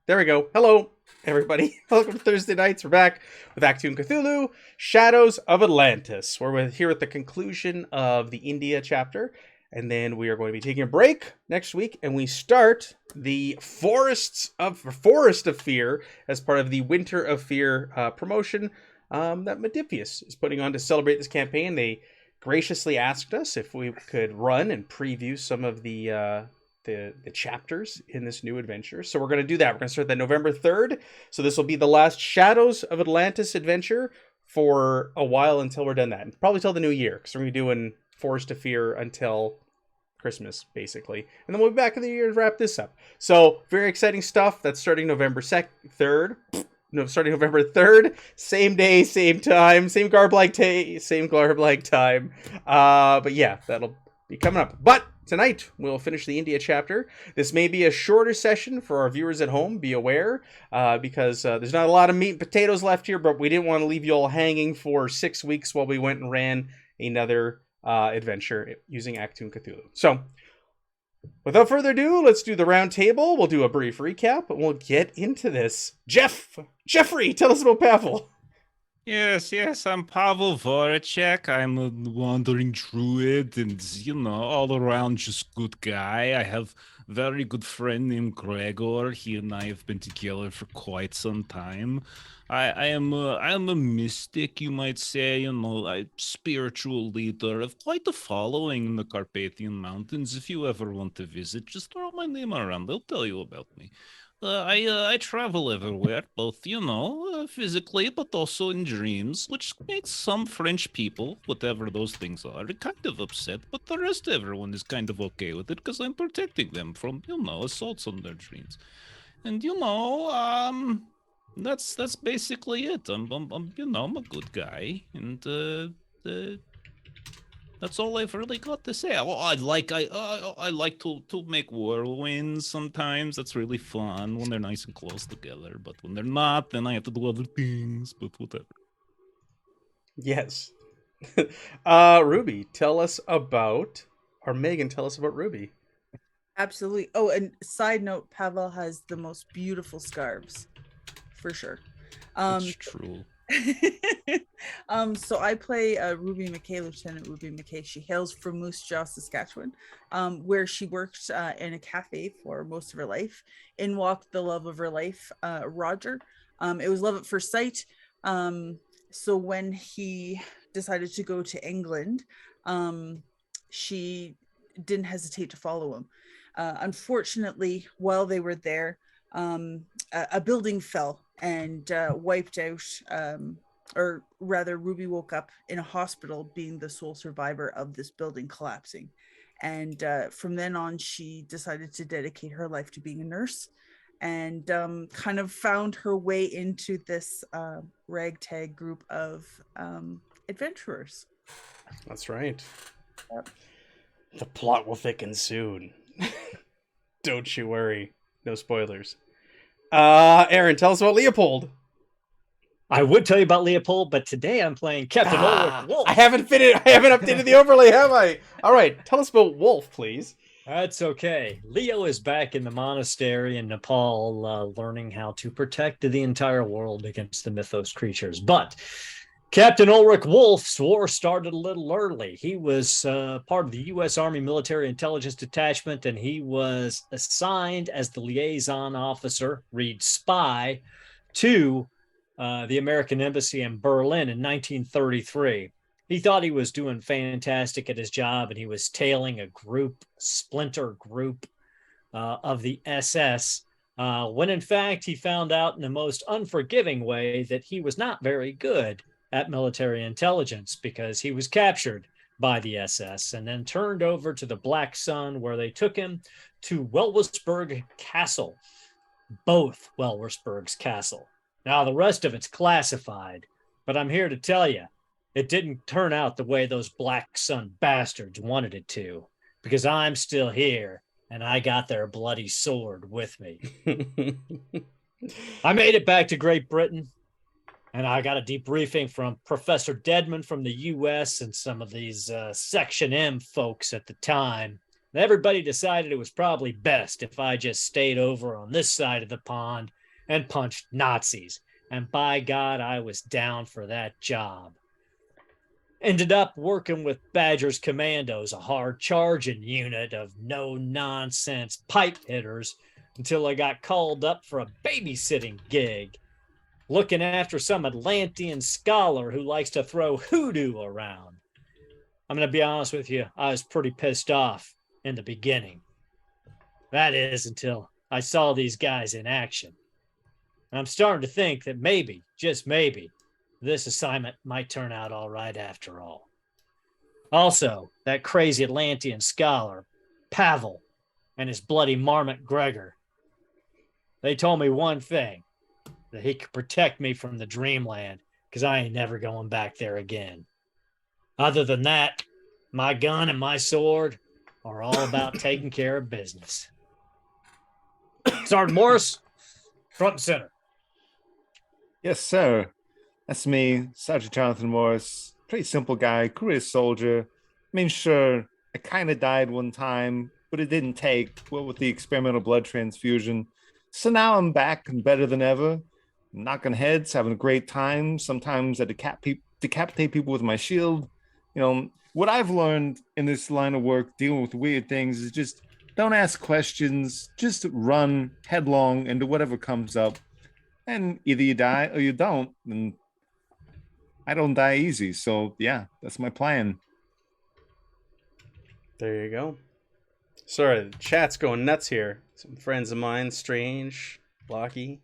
There we go. Hello, everybody. Welcome to Thursday Nights. We're back with Achtung, Cthulhu, Shadows of Atlantis. We're here at the conclusion of the India chapter, and then we are going to be taking a break next week, and we start the Forest of Fear as part of the Winter of Fear promotion that Modifius is putting on to celebrate this campaign. They graciously asked us if we could run and preview some of the chapters in this new adventure. So we're going to do that. We're going to start that November 3rd. So this will be the last Shadows of Atlantis adventure for a while until we're done that. Probably till the new year, because we're going to be doing Forest of Fear until Christmas, basically. And then we'll be back in the year to wrap this up. So very exciting stuff. That's starting November 3rd. No, starting November 3rd. Same day, same time. Same garb-like time. But yeah, that'll be coming up. But tonight, we'll finish the India chapter. This may be a shorter session for our viewers at home. Be aware, because there's not a lot of meat and potatoes left here, but we didn't want to leave you all hanging for 6 weeks while we went and ran another adventure using Achtung Cthulhu. So, without further ado, let's do the round table. We'll do a brief recap, and we'll get into this. Jeffrey, tell us about Pavel. Yes, I'm Pavel Voracek. I'm a wandering druid and, all around just good guy. I have very good friend named Gregor. He and I have been together for quite some time. I am a mystic, you might say, a spiritual leader of quite a following in the Carpathian Mountains. If you ever want to visit, just throw my name around. They'll tell you about me. I travel everywhere, both, physically, but also in dreams, which makes some French people, whatever those things are, kind of upset, but the rest of everyone is kind of okay with it, because I'm protecting them from, assaults on their dreams. And, that's basically it. I'm a good guy, and, that's all I've really got to say. Well, I like to make whirlwinds sometimes. That's really fun when they're nice and close together. But when they're not, then I have to do other things. But whatever. Yes. Ruby, tell us about, or Megan, tell us about Ruby. Absolutely. Oh, and side note, Pavel has the most beautiful scarves, for sure. It's true. So I play Ruby McKay, Lieutenant Ruby McKay. She hails from Moose Jaw, Saskatchewan, where she worked in a cafe for most of her life. In walked the love of her life, Roger. It was love at first sight. So when he decided to go to England, she didn't hesitate to follow him. Unfortunately, while they were there, a building fell and wiped out, or rather Ruby woke up in a hospital being the sole survivor of this building collapsing. And from then on, she decided to dedicate her life to being a nurse, and kind of found her way into this ragtag group of adventurers. That's right. Yep. The plot will thicken soon. Don't you worry. No spoilers. Aaron, tell us about Leopold. I would tell you about Leopold, but today I'm playing Captain Ulrich Wolf. I haven't updated the overlay, have I? All right, tell us about Wolf, please. That's okay. Leo is back in the monastery in Nepal, learning how to protect the entire world against the mythos creatures. But Captain Ulrich Wolf's war started a little early. He was part of the U.S. Army Military Intelligence Detachment, and he was assigned as the liaison officer, read spy, to the American Embassy in Berlin in 1933. He thought he was doing fantastic at his job, and he was tailing a splinter group of the SS, when in fact he found out in the most unforgiving way that he was not very good at military intelligence, because he was captured by the SS and then turned over to the Black Sun, where they took him to Wewelsburg Castle, both Wewelsburg's Castle. Now, the rest of it's classified, but I'm here to tell you, it didn't turn out the way those Black Sun bastards wanted it to, because I'm still here and I got their bloody sword with me. I made it back to Great Britain, and I got a debriefing from Professor Deadman from the U.S. and some of these Section M folks at the time. And everybody decided it was probably best if I just stayed over on this side of the pond and punched Nazis. And by God, I was down for that job. Ended up working with Badger's Commandos, a hard charging unit of no-nonsense pipe hitters, until I got called up for a babysitting gig, looking after some Atlantean scholar who likes to throw hoodoo around. I'm going to be honest with you, I was pretty pissed off in the beginning. That is, until I saw these guys in action. And I'm starting to think that maybe, just maybe, this assignment might turn out all right after all. Also, that crazy Atlantean scholar, Pavel, and his bloody marmot Gregor, they told me one thing, that he could protect me from the dreamland, because I ain't never going back there again. Other than that, my gun and my sword are all about taking care of business. Sergeant Morris, front and center. Yes, sir. That's me, Sergeant Jonathan Morris. Pretty simple guy, career soldier. I mean, sure, I kind of died one time, but it didn't take, what with the experimental blood transfusion. So now I'm back and better than ever. Knocking heads, having a great time. Sometimes I decapitate people with my shield. You know, what I've learned in this line of work, dealing with weird things, is just don't ask questions. Just run headlong into whatever comes up. And either you die or you don't. And I don't die easy. So, yeah, that's my plan. There you go. Sorry, the chat's going nuts here. Some friends of mine, Strange, Blocky,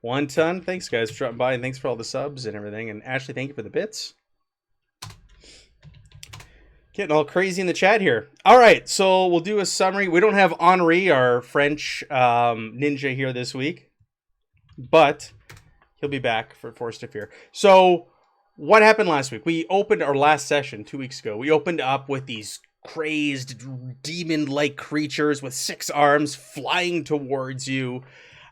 One Ton. Thanks, guys, for dropping by, and thanks for all the subs and everything. And Ashley, thank you for the bits. Getting all crazy in the chat here. All right, so we'll do a summary. We don't have Henri, our French ninja, here this week, but he'll be back for Force to Fear. So what happened last week? We opened our last session 2 weeks ago. We opened up with these crazed demon-like creatures with 6 arms flying towards you.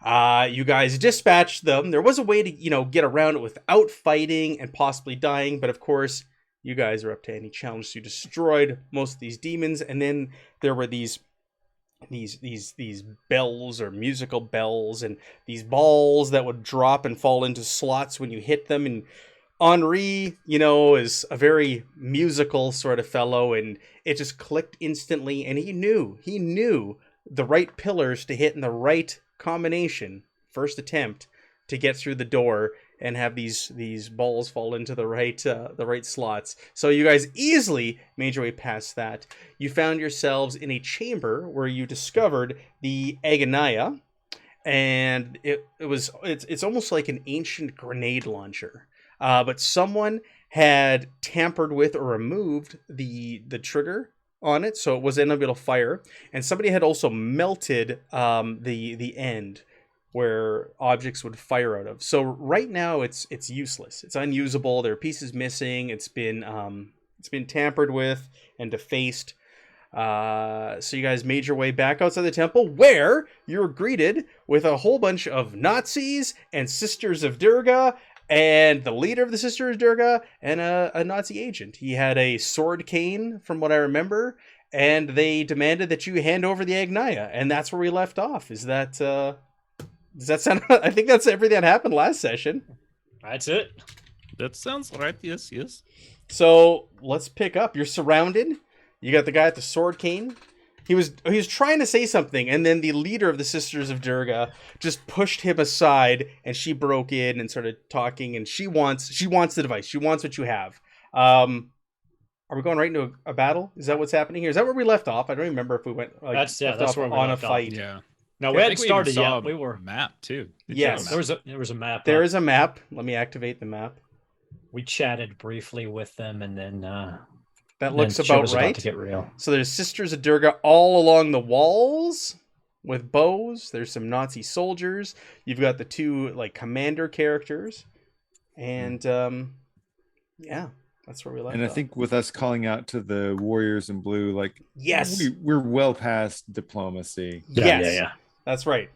You guys dispatched them. There was a way to, get around it without fighting and possibly dying, but of course, you guys are up to any challenge. So you destroyed most of these demons, and then there were these bells or musical bells and these balls that would drop and fall into slots when you hit them. And Henri, is a very musical sort of fellow, and it just clicked instantly, and he knew the right pillars to hit in the right combination, first attempt, to get through the door and have these balls fall into the right slots. So you guys easily made your way past that. You found yourselves in a chamber where you discovered the Agonaya, and it's almost like an ancient grenade launcher. But someone had tampered with or removed the trigger on it, so it was unable to fire. And somebody had also melted the end where objects would fire out of. So right now it's useless. It's unusable. There are pieces missing. It's been tampered with and defaced. So you guys made your way back outside the temple, where you were greeted with a whole bunch of Nazis and Sisters of Durga, and the leader of the Sisters of Durga, and a Nazi agent. He had a sword cane, from what I remember, and they demanded that you hand over the Agnaya, and that's where we left off. Does that sound? I think that's everything that happened last session. That's it. That sounds right. Yes. So let's pick up. You're surrounded. You got the guy with the sword cane. He was trying to say something, and then the leader of the Sisters of Durga just pushed him aside, and she broke in and started talking. And she wants the device. She wants what you have. Are we going right into a battle? Is that what's happening here? Is that where we left off? I don't remember if we went. That's where we on left a fight. off. Yeah. No, we I hadn't think started even saw yet. We were a map too. Yes. There was a map. There is a map. Let me activate the map. We chatted briefly with them, and then That looks shit about was right. to get real. So there's Sisters of Durga all along the walls with bows. There's some Nazi soldiers. You've got the 2 commander characters, and yeah, that's where we left. And I off. think with us calling out to the warriors in blue, Yes, we're well past diplomacy. Yeah. That's right.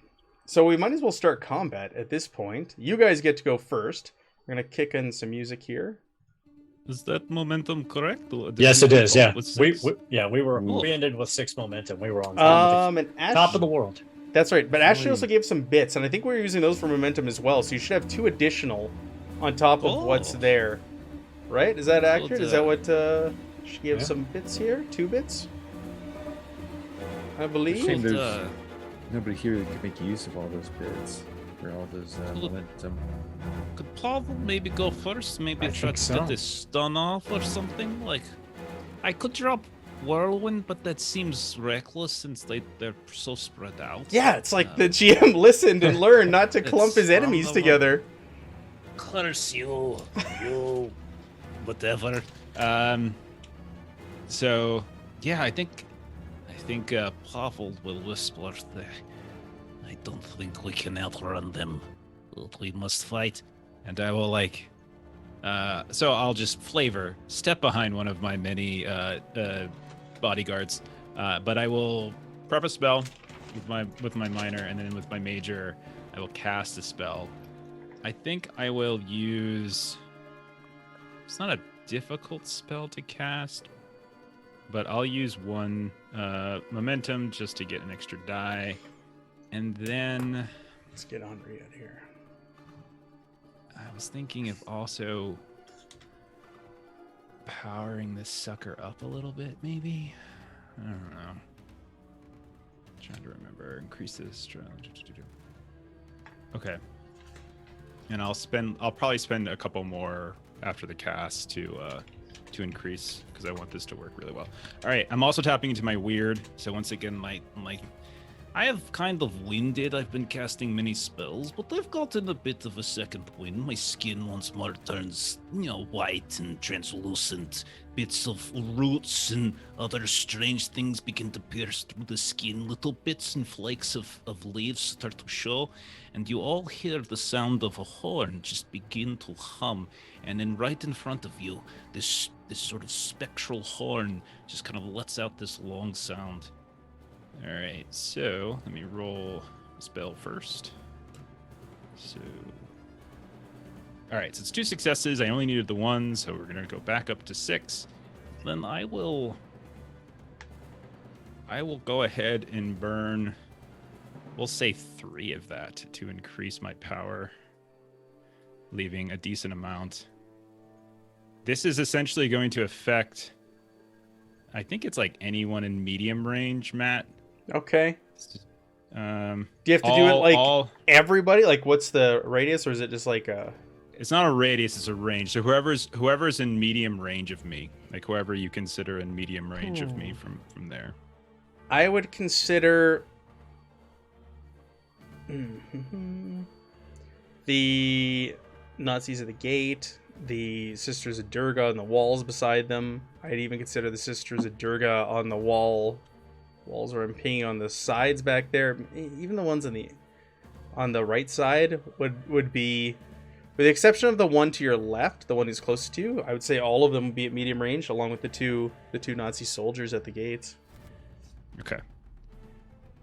So we might as well start combat at this point. You guys get to go first. We're gonna kick in some music here. Is that momentum correct? Yes, it is. Yeah, With we 6? we ended with 6 momentum. We were on And top of the world. That's right. But Ashley also Really? gave some bits, and I think we're using those for momentum as well. So you should have 2 additional on top of what's Oh. there. Right? Is that accurate? Good, Is that what she gave Yeah. some bits here? 2 bits? I believe. Shame Good, there's nobody here that can make use of all those bits or all those Look. momentum. Could Pavel maybe go first? Maybe I try think to so. get this stun off or something? Like, I could drop Whirlwind, but that seems reckless since they're so spread out. Yeah, it's like the GM listened and learned not to It's clump his enemies son of a- together. Curse you, whatever. So yeah, I think Pavel will whisper there. I don't think we can outrun them. We must fight, and I will so I'll just step behind one of my many bodyguards, but I will prep a spell with my minor, and then with my major, I will cast a spell. I think I will use. It's not a difficult spell to cast, but I'll use 1 momentum just to get an extra die, and then Let's get Henri out here. I was thinking of also powering this sucker up a little bit, maybe. I don't know. Trying to remember. Increase this. Okay. And I'll probably spend a couple more after the cast to increase, because I want this to work really well. All right, I'm also tapping into my weird. So once again, my I have kind of winded. I've been casting many spells, but I've gotten a bit of a second wind. My skin once more turns, white and translucent. Bits of roots and other strange things begin to pierce through the skin. Little bits and flakes of leaves start to show, and you all hear the sound of a horn just begin to hum. And then right in front of you, this sort of spectral horn just kind of lets out this long sound. All right, so let me roll a spell first. So, all right, so it's 2 successes. I only needed the 1, so we're gonna go back up to 6. Then I will go ahead and burn. We'll say 3 of that to increase my power, leaving a decent amount. This is essentially going to affect. I think it's like anyone in medium range, Matt. Okay. Do Do you have to do it like everybody? Like, what's the radius, or is it just like a? It's not a radius; it's a range. So whoever's in medium range of me, like whoever you consider in medium range of me from there. I would consider the Nazis at the gate, the Sisters of Durga on the walls beside them. I'd even consider the Sisters of Durga on the walls where I'm pinging on the sides back there. Even the ones on the right side would be, with the exception of the one to your left, the one who's closest to you, I would say all of them would be at medium range, along with the two Nazi soldiers at the gates. Okay.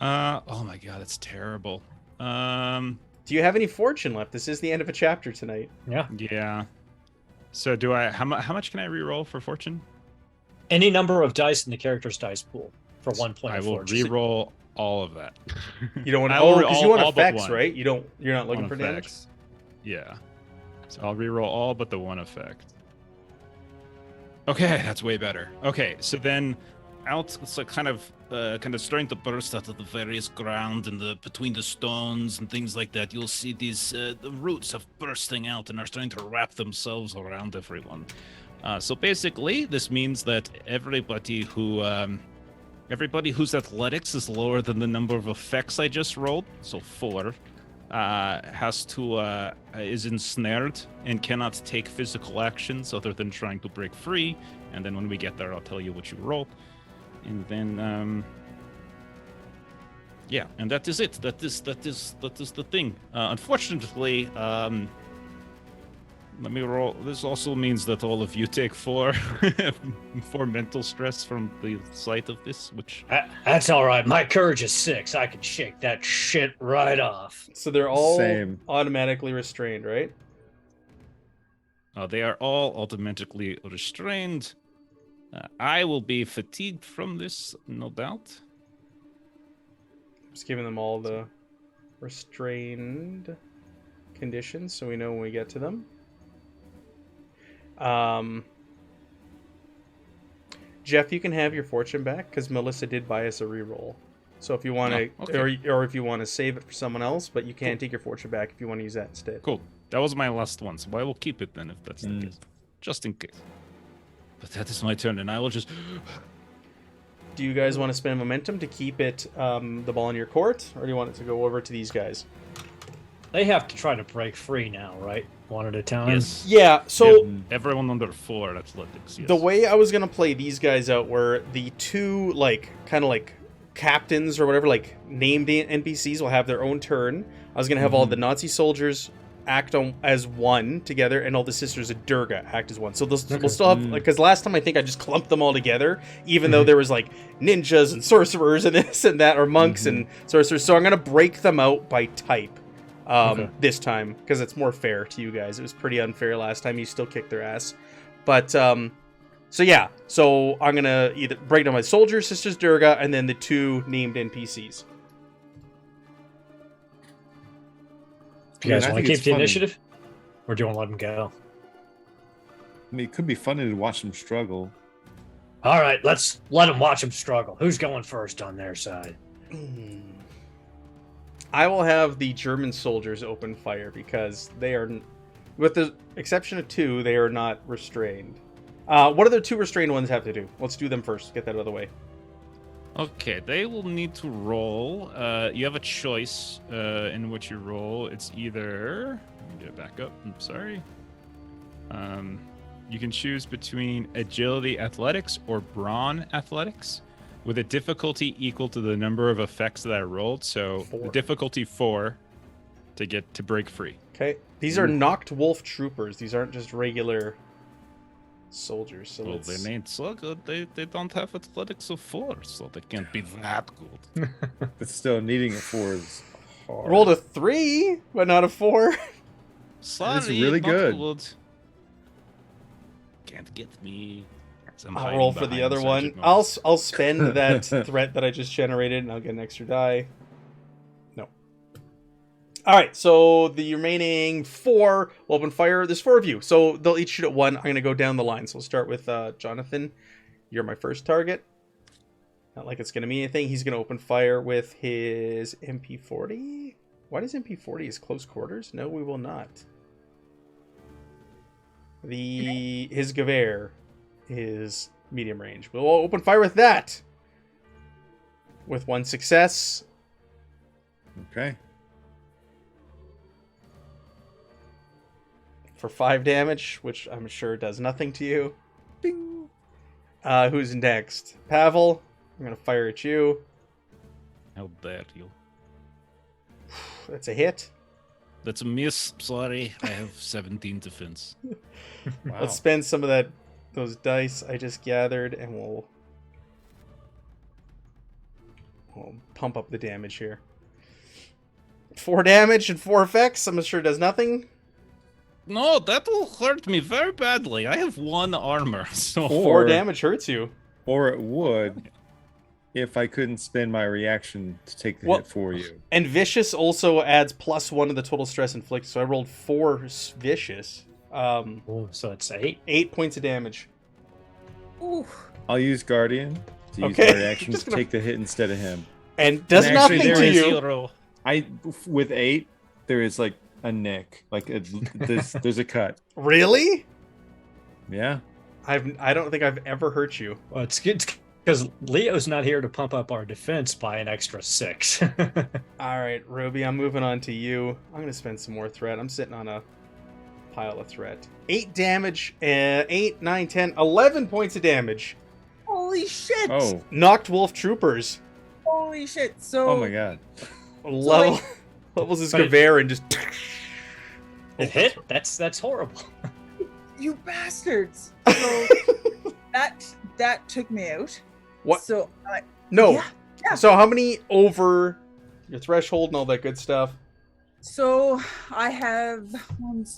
Oh my god, that's terrible. Do you have any fortune left? This is the end of a chapter tonight. Yeah. So do I? How much can I reroll for fortune? Any number of dice in the character's dice pool for 1 point I of will fortune. reroll all of that. You don't want to. I will Oh, because you want all but effects, one. right? You're not looking On for damage. effects. Yeah. So I'll reroll all but the 1 effect. Okay, that's way better. Okay, so then it's like kind of starting to burst out of the various ground and between the stones and things like that. You'll see these the roots of bursting out and are starting to wrap themselves around everyone. So basically, this means that everybody whose athletics is lower than the number of effects I just rolled, so 4, is ensnared and cannot take physical actions other than trying to break free. And then when we get there, I'll tell you what you roll. And then, yeah, and that is it. That is the thing. Unfortunately, let me roll. This also means that all of you take 4 mental stress from the sight of this, which That's all right. My courage is 6. I can shake that shit right off. So they're all Same. automatically restrained, right? they are all automatically restrained. I will be fatigued from this, no doubt. Just giving them all the restrained conditions so we know when we get to them. Jeff, you can have your fortune back because Melissa did buy us a reroll. So if you want to, or if you want to save it for someone else, but you can take your fortune back if you want to use that instead. Cool. That was my last one, so I will keep it then if that's the case. Just in case. But that is my turn, and I will just... Do you guys want to spend momentum to keep it the ball in your court, or do you want it to go over to these guys? They have to try to break free now, right? One at a time. Yes. Yeah, so Everyone under 4 athletics. Yes. the way I was going to play these guys out were the two, kind of captains or whatever, named NPCs will have their own turn. I was going to have all the Nazi soldiers act as one together, and all the sisters of Durga act as one. So we'll still have, because last time I think I just clumped them all together, even though there was ninjas and sorcerers and this and that, or monks and sorcerers. So I'm going to break them out by type this time, because it's more fair to you guys. It was pretty unfair last time. You still kicked their ass. But, so I'm going to either break down my soldiers, sisters Durga, and then the two named NPCs. Do you guys want to keep the initiative? Or do you want to let them go? I mean, it could be funny to watch them struggle. All right, let's let them watch them struggle. Who's going first on their side? I will have the German soldiers open fire because they are, with the exception of 2, they are not restrained. What do the 2 restrained ones have to do? Let's do them first. Get that out of the way. Okay, they will need to roll. You have a choice in which you roll. It's either... Let me get it back up. I'm sorry. You can choose between agility athletics or brawn athletics with a difficulty equal to the number of effects that I rolled. So 4. The difficulty 4 to break free. Okay. These are knocked wolf troopers. These aren't just regular soldiers. So Well, they made so good. They don't have athletics of 4, so they can't be that good. But still, needing a 4 is hard. rolled a 3, but not a 4. Sorry, really not good. Can't get me. I'll roll for the other one. I'll spend that threat that I just generated, and I'll get an extra die. No. All right, so the remaining 4 will open fire. There's 4 of you, so they'll each shoot at 1. I'm going to go down the line. So we'll start with Jonathan. You're my first target. Not like it's going to mean anything. He's going to open fire with his MP40. Why does MP40 is close quarters? No, we will not. His Gewehr is medium range. We'll open fire with that. With 1 success. Okay. For 5 damage, which I'm sure does nothing to you. Ding. Who's next? Pavel, I'm going to fire at you. How dare you? That's a hit. That's a miss. Sorry, I have 17 defense. Wow. Let's spend some of those dice I just gathered, and we'll pump up the damage here. 4 damage and 4 effects. I'm sure does nothing. No, that will hurt me very badly. I have 1 armor, so 4 damage hurts you. Or it would if I couldn't spend my reaction to take the hit for you. And vicious also adds +1 to the total stress inflicted. So I rolled 4 vicious. Oh, so it's 8. 8 points of damage. Ooh. I'll use Guardian to use Okay. my reaction to take the hit instead of him. And does And actually, nothing there to is- you. With 8, there is like a nick, there's a cut. Really? Yeah. I don't think I've ever hurt you. Well, it's good because Leo's not here to pump up our defense by an extra 6. All right, Ruby, I'm moving on to you. I'm going to spend some more threat. I'm sitting on a pile of threat. 8 damage, 8, 9, 10, 11 points of damage. Holy shit! Oh. Knocked wolf troopers. Holy shit! So Oh my god. Levels his But it- Gewehr and just... It hit? That's horrible. you bastards! So that took me out. What? So No. Yeah. So how many over your threshold and all that good stuff? So I have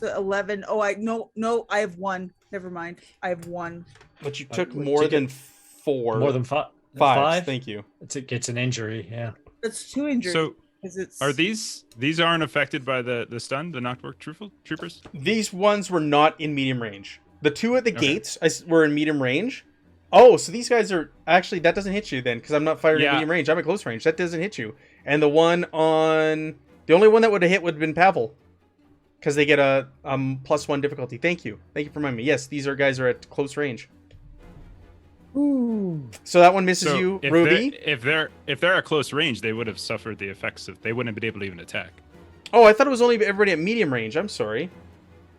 11. Oh, no, I have 1. Never mind. I have 1. But you took Wait, more did you than 4. More than 5. 5. Thank you. It gets an injury, yeah. That's 2 injured. So, 'cause it's are these aren't affected by the stun, the knockback troopers? These ones were not in medium range. The 2 at the Okay. gates were in medium range. Oh, so these guys are actually, that doesn't hit you then, because I'm not firing at Yeah. medium range. I'm at close range. That doesn't hit you. And the one on the only one that would have hit would have been Pavel, because they get a +1 difficulty. Thank you for reminding me. Yes, these guys are at close range. Ooh. So that one misses So you, if Ruby. if they're at close range, they would have suffered the effects of. They wouldn't have been able to even attack. Oh, I thought it was only everybody at medium range. I'm sorry.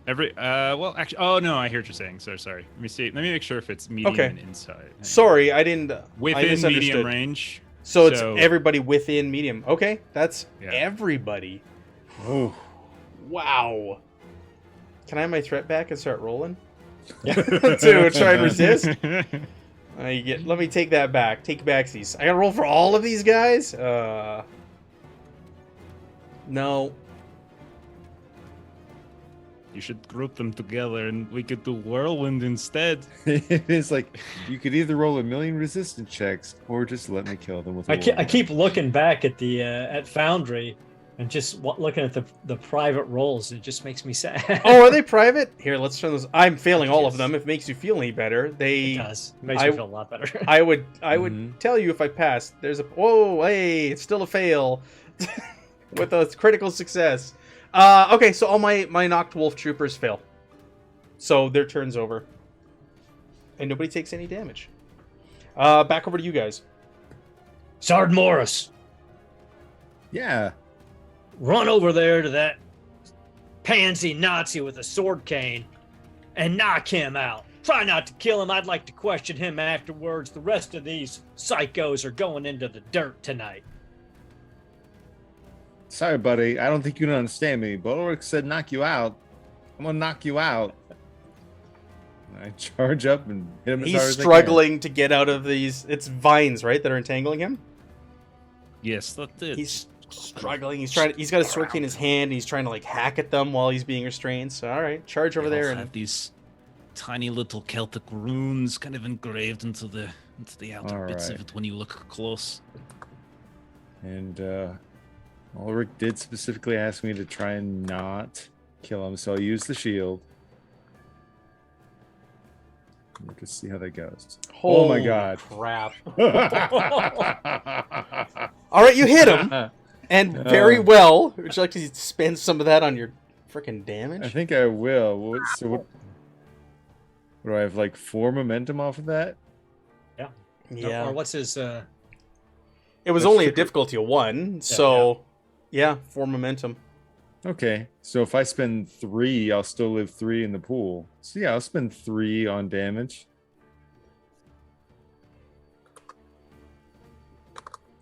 Well, actually, oh no, I hear what you're saying. So sorry. Let me see. Let me make sure if it's medium Okay. and inside. Hang on. Sorry, I didn't. I Within misunderstood. medium range. So it's everybody within medium. Okay, that's Yeah. everybody. Oh. Wow. Can I have my threat back and start rolling? Yeah. To try and resist? Let me take that back. Take backsies. I gotta roll for all of these guys? No. You should group them together, and we could do whirlwind instead. It's like you could either roll a million resistance checks or just let me kill them with. I keep looking back at the at Foundry, and just looking at the private rolls. It just makes me sad. Oh, are they private? Here, let's turn those. I'm failing all of Yes. them. If it makes you feel any better, It they. does. It makes I- me feel a lot better. I would Mhm. tell you if I passed. There's a. Whoa, hey, it's still a fail, with a critical success. Okay, so all my knocked wolf troopers fail, so their turn's over, and nobody takes any damage. Back over to you guys. Sard Morris, Yeah. run over there to that pansy Nazi with a sword cane and knock him out. Try not to kill him. I'd like to question him afterwards. The rest of these psychos are going into the dirt tonight. Sorry, buddy. I don't think you don't understand me. But Ulrich said knock you out. I'm gonna knock you out. I charge up and hit him as He's hard as I can. struggling to get out of these. It's vines, right, that are entangling him. Yes, that's it. He's struggling. He's trying. He's got a sword cane in his hand. And he's trying to like hack at them while he's being restrained. So all right, charge over They there all and have these tiny little Celtic runes kind of engraved into the outer bits of Alright. it when you look close. And Ulrich did specifically ask me to try and not kill him, so I'll use the shield. Let's see how that goes. Oh my Holy God. crap! All right, you hit him, and very well. Would you like to spend some of that on your freaking damage? I think I will. What do I have, like 4 momentum off of that? Yeah, Or what's his? it was What's only a the- difficulty of 1, so yeah, 4 momentum. Okay, so if I spend 3, I'll still live 3 in the pool. So yeah, I'll spend 3 on damage.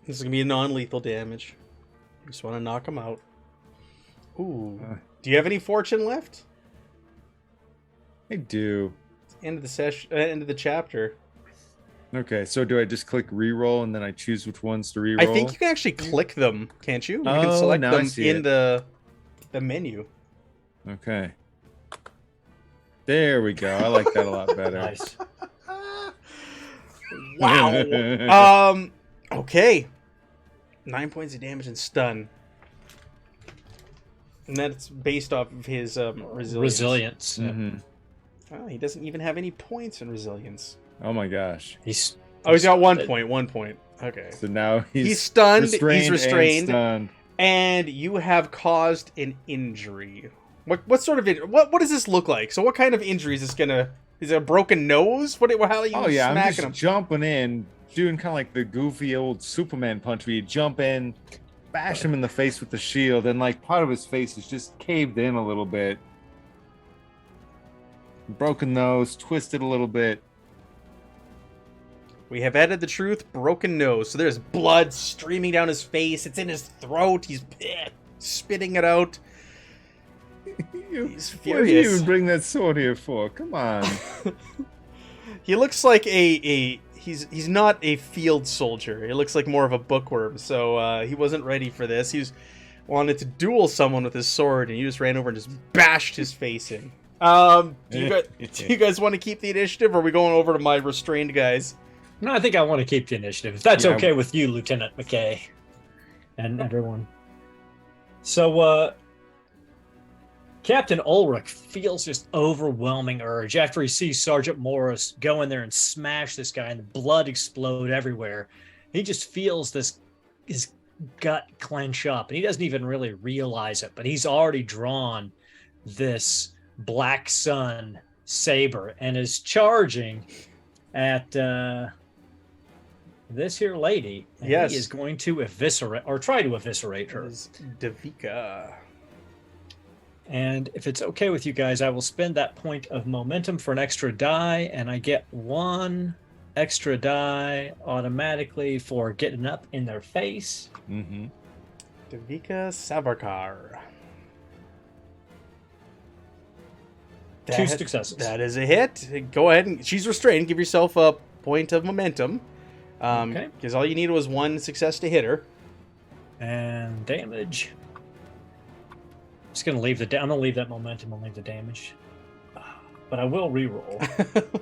This is gonna be a non-lethal damage. Just want to knock him out. Ooh, do you have any fortune left? I do. End of the session. End of the chapter. Okay, so do I just click reroll and then I choose which ones to reroll? I think you can actually click them, can't you? You can Oh, select now I them see in it. the menu. Okay. There we go. I like that a lot better. Nice. Wow. Okay. 9 points of damage and stun. And that's based off of his resilience. Resilience. Mhm. Oh, he doesn't even have any points in resilience. Oh my gosh. He's Oh, he's got 1 point. 1 point. Okay. So now He's stunned. restrained He's restrained. and stunned. And you have caused an injury. What sort of what does this look like? So what kind of injury is this gonna? Is it a broken nose? How are you Oh yeah, I'm smacking just him? jumping in, doing kind of like the goofy old Superman punch where you jump in, bash him in the face with the shield, and like part of his face is just caved in a little bit. Broken nose, twisted a little bit. We have added the truth. Broken nose. So there's blood streaming down his face. It's in his throat. He's spitting it out. He's What did you furious. even bring that sword here for? Come on. He looks like he's not a field soldier. He looks like more of a bookworm. So he wasn't ready for this. He wanted to duel someone with his sword, and he just ran over and just bashed his face in. Do you guys want to keep the initiative, or are we going over to my restrained guys? No, I think I want to keep the initiative. If that's Yeah. okay with you, Lieutenant McKay. and everyone. So, Captain Ulrich feels this overwhelming urge after he sees Sergeant Morris go in there and smash this guy and the blood explode everywhere. He just feels his gut clench up, and he doesn't even really realize it, but he's already drawn this Black Sun saber and is charging at this here lady. And Yes. he is going to eviscerate or try to eviscerate her. Is Davika. And if it's okay with you guys, I will spend that point of momentum for an extra die, and I get 1 extra die automatically for getting up in their face. Mm-hmm. Davika Savarkar. 2 successes. That is a hit. Go ahead and she's restrained. Give yourself a point of momentum. Okay. Because all you need was 1 success to hit her. And damage. Just gonna leave I'm gonna leave that momentum and leave the damage. But I will reroll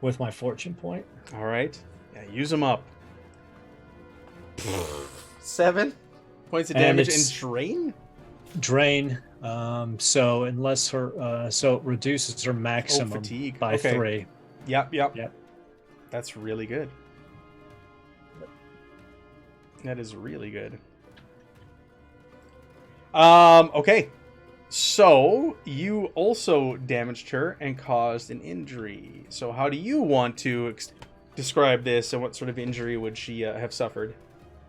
with my fortune point. All right. Yeah, use them up. 7 points of And damage it's- and drain. Drain. So unless her so it reduces her maximum fatigue. by Okay. 3. Yep. That's really good. That is really good. Okay. So you also damaged her and caused an injury. So how do you want to describe this, and what sort of injury would she have suffered?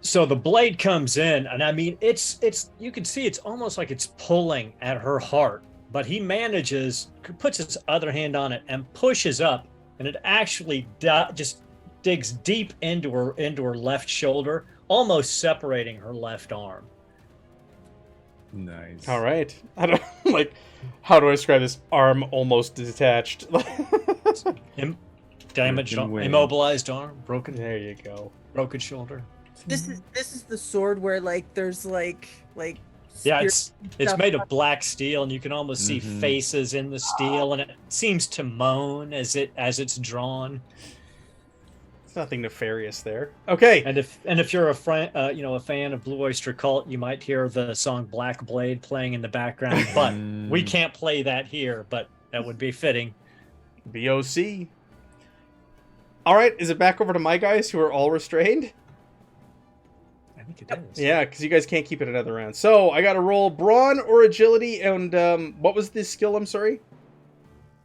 So the blade comes in, and I mean, it's you can see it's almost like it's pulling at her heart, but he puts his other hand on it and pushes up, and it actually just digs deep into her left shoulder, almost separating her left arm. Nice. All right. I don't how do I describe this? Arm almost detached. Damaged arm, wing. immobilized arm, broken There you go. shoulder. This is the sword where like there's like Yeah, spears it's and stuff. made of black steel, and you can almost see Mhm. faces in the steel, and it seems to moan as it's drawn. It's nothing nefarious there. Okay. And if you're a fan of Blue Oyster Cult, you might hear the song Black Blade playing in the background. But we can't play that here, but that would be fitting. BOC. All right. Is it back over to my guys who are all restrained? I think it is. Yeah, because you guys can't keep it another round. So I got to roll brawn or agility, and what was this skill? I'm sorry.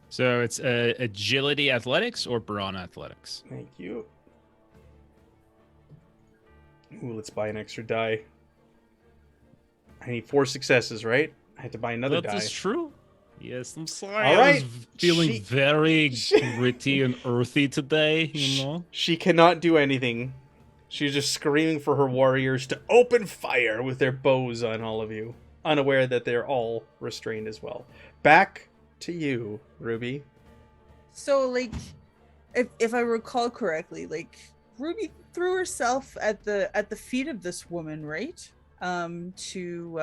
So it's agility athletics or brawn athletics. Thank you. Ooh, let's buy an extra die. I need 4 successes, right? I had to buy another That die. is true. Yes, I'm sorry. All I right. was feeling very gritty and earthy today, you know? She cannot do anything. She's just screaming for her warriors to open fire with their bows on all of you, unaware that they're all restrained as well. Back to you, Ruby. So like if I recall correctly, like Ruby threw herself at the feet of this woman, right? To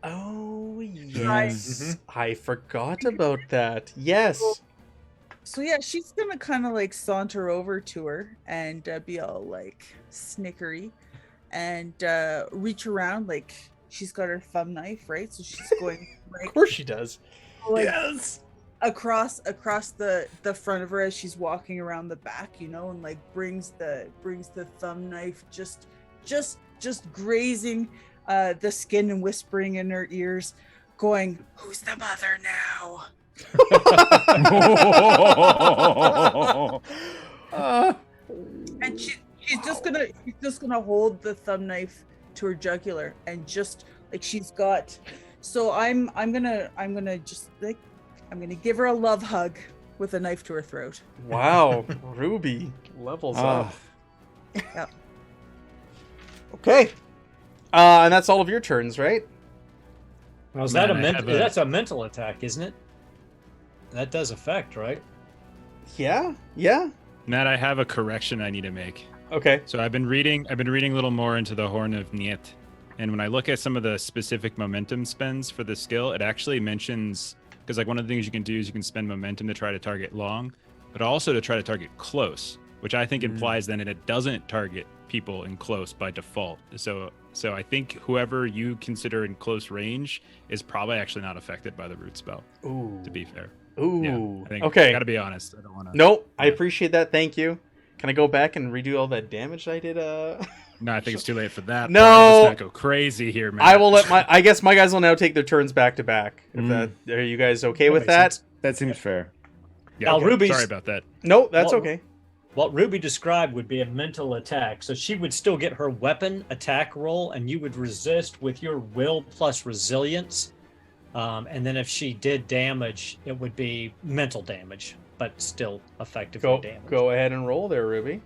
Oh, Right. yes. I forgot about that. Yes. so yeah, she's gonna kind of like saunter over to her and be all like snickery and reach around, like she's got her thumb knife, right? So she's going Of like, course she does. like Yes. across the front of her as she's walking around the back, you know, and like brings the thumb knife just grazing the skin and whispering in her ears, going, "Who's the mother now?" And she's just gonna hold the thumb knife to her jugular and just like she's got. So I'm gonna just like I'm gonna give her a love hug with a knife to her throat. Wow, Ruby levels up. Yep. Okay. And that's all of your turns, right? Now, is Man, that I have a- that's a mental attack, isn't it? That does affect, right? Yeah. Matt, I have a correction I need to make. Okay. So I've been reading a little more into the Horn of Niet, and when I look at some of the specific momentum spends for the skill, it actually mentions, because like one of the things you can do is you can spend momentum to try to target long, but also to try to target close, which I think implies then that it doesn't target people in close by default. So I think whoever you consider in close range is probably actually not affected by the root spell. Ooh. To be fair. Ooh. Yeah, I think, okay. Gotta be honest. I don't want to. Nope. I appreciate that. Thank you. Can I go back and redo all that damage I did? No, I think it's too late for that. No. Let's not go crazy here, man. I will let I guess my guys will now take their turns back to back. If that, are you guys okay with makes that? sense. That seems fair. Yeah, Now, okay. Ruby's- Sorry about that. No, that's Well, okay. What Ruby described would be a mental attack. So she would still get her weapon attack roll, and you would resist with your will plus resilience. And then if she did damage, it would be mental damage, but still effectively damage. Go ahead and roll there, Ruby.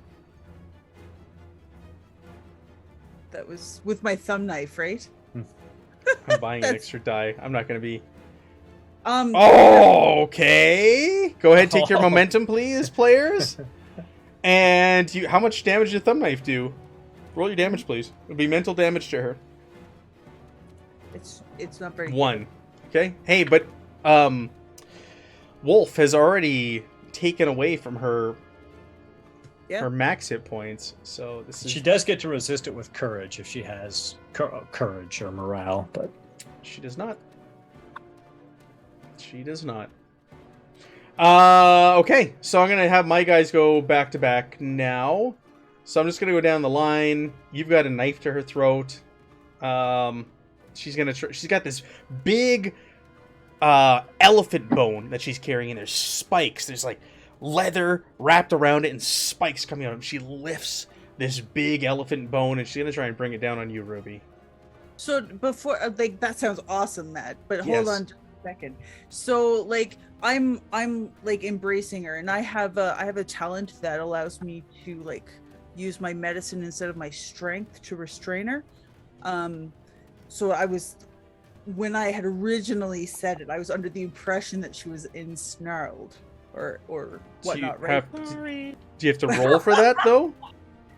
That was with my thumb knife, right? I'm buying an That's- extra die. I'm not going to be. Um, Oh, okay. Go ahead, take your Oh. momentum, please, players. And how much damage did thumb knife do? Roll your damage, please. It'll be mental damage to her. it's not very. 1. Okay. Hey, but Wolf has already taken away from her Yeah. her max hit points. So this is She does get to resist it with courage if she has courage or morale, but She does not. She does not. Okay, so I'm gonna have my guys go back to back now. So I'm just gonna go down the line. You've got a knife to her throat. She's gonna. She's got this big elephant bone that she's carrying, and there's spikes. There's like leather wrapped around it, and spikes coming out of it. She lifts this big elephant bone, and she's gonna try and bring it down on you, Ruby. So before, like, that sounds awesome, Matt. But hold Yes. on just a second. So like I'm like embracing her, and I have a talent that allows me to like use my medicine instead of my strength to restrain her. So when I had originally said it, I was under the impression that she was ensnarled or So you whatnot, right? Do you have to roll for that though?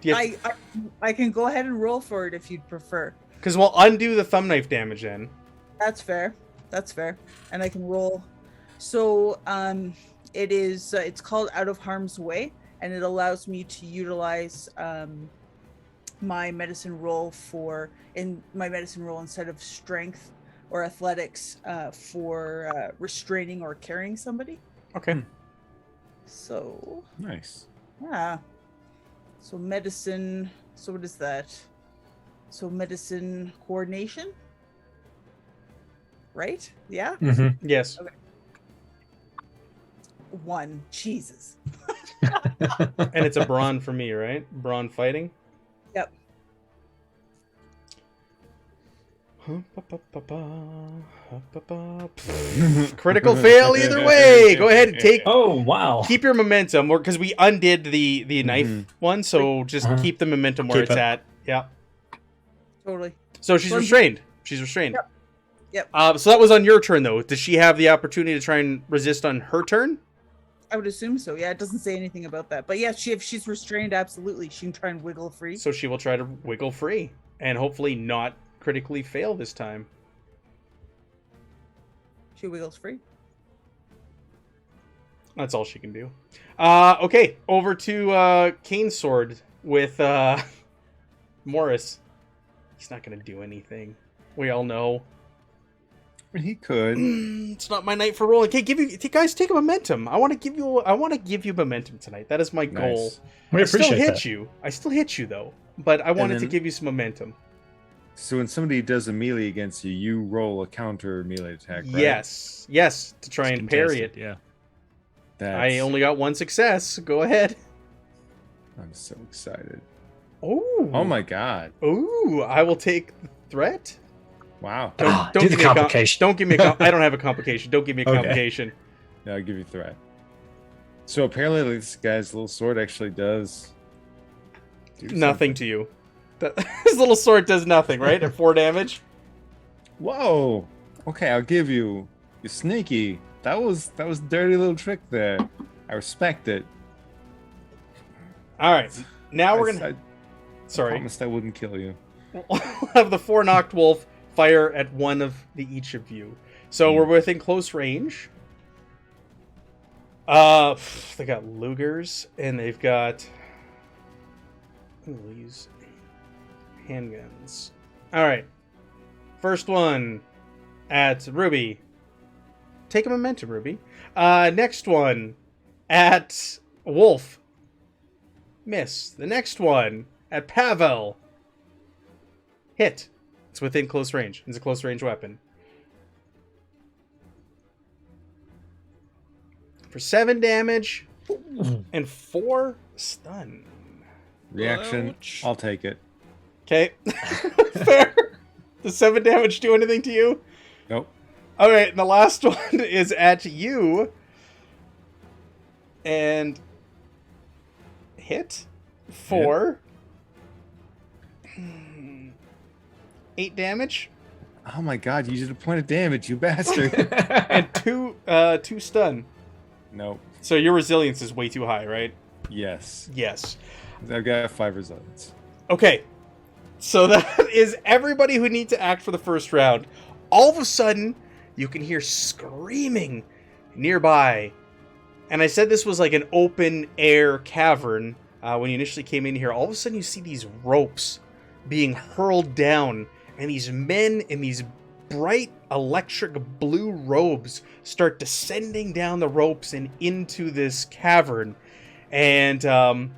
Do you have I can go ahead and roll for it if you'd prefer. Because we'll undo the thumb knife damage then. That's fair. That's fair. And I can roll. So it is it's called Out of Harm's Way, and it allows me to utilize my medicine roll instead of strength or athletics for restraining or carrying somebody. Okay. So Nice. yeah. So medicine. So what is that? So medicine coordination. Right? Yeah. Yes. 1. Jesus. And it's a brawn for me, right? Brawn fighting. Yep. Critical fail either way. Go ahead and take. oh wow. Keep your momentum, or because we undid the knife one, so just Uh-huh. keep the momentum where Keep it's it. at. Yeah. Totally. So she's Well, restrained. She's restrained. Yep. So that was on your turn, though. Does she have the opportunity to try and resist on her turn? I would assume so. Yeah, it doesn't say anything about that. But yeah, if she's restrained, absolutely. She can try and wiggle free. So she will try to wiggle free and hopefully not critically fail this time. She wiggles free. That's all she can do. Okay, over to Kane's sword with Morris. He's not going to do anything. We all know. I mean, he could. It's not my night for rolling. Okay, guys, take a momentum. I want to give you momentum tonight. That is my goal. Nice. We I still appreciate hit that. you. I still hit you though, but I wanted to then- give you some momentum. So when somebody does a melee against you, you roll a counter melee attack, right? Yes, to try and parry it. Contested, Yeah. That's, I only got one success. Go ahead. I'm so excited. Oh. Oh my god. Ooh, I will take the threat. Wow. Ah, do give the me a complication. don't give me I don't have a complication. Don't give me a Okay. complication. Yeah, I'll give you threat. So apparently this guy's little sword actually does do Nothing to you. His little sword does nothing, right? At 4 damage. Whoa. Okay, I'll give you. You're sneaky. That was a dirty little trick there. I respect it. All right. Now we're I gonna. Sorry. promised I wouldn't kill you. We'll have the 4 knocked wolf fire at one of each of you. So we're within close range. They got Lugers and they've got. We'll use handguns. All right. First one at Ruby. Take a momentum, Ruby. Next one at Wolf. Miss. The next one at Pavel. Hit. It's within close range. It's a close range weapon. For 7 damage and 4 stun. Reaction. Ouch. I'll take it. Okay. Fair. Does 7 damage do anything to you? Nope. All right, and the last one is at you. And hit for 8 damage Oh my god, you did a point of damage, you bastard. and 2 stun. Nope. So your resilience is way too high, right? Yes. Yes. I've got 5 resilience. Okay. So that is everybody who needs to act for the first round. All of a sudden, you can hear screaming nearby. And I said this was like an open air cavern when you initially came in here. All of a sudden, you see these ropes being hurled down, and these men in these bright electric blue robes start descending down the ropes and into this cavern. And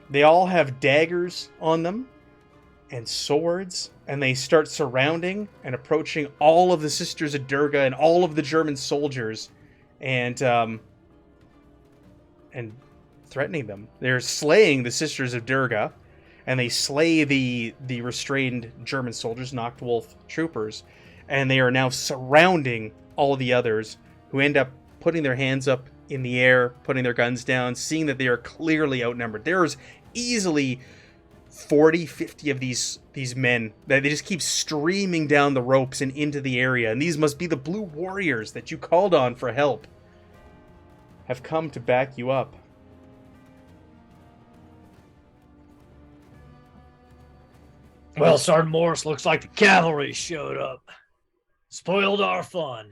they all have daggers on them and swords, and they start surrounding and approaching all of the Sisters of Durga and all of the German soldiers, and threatening them. They're slaying the Sisters of Durga, and they slay the restrained German soldiers, Knocked Wolf troopers, and they are now surrounding all the others, who end up putting their hands up in the air, putting their guns down, seeing that they are clearly outnumbered. There's easily 40, 50 of these men that they just keep streaming down the ropes and into the area, and these must be the blue warriors that you called on for help, have come to back you up. Well, Sergeant Morris, looks like the cavalry showed up. Spoiled our fun.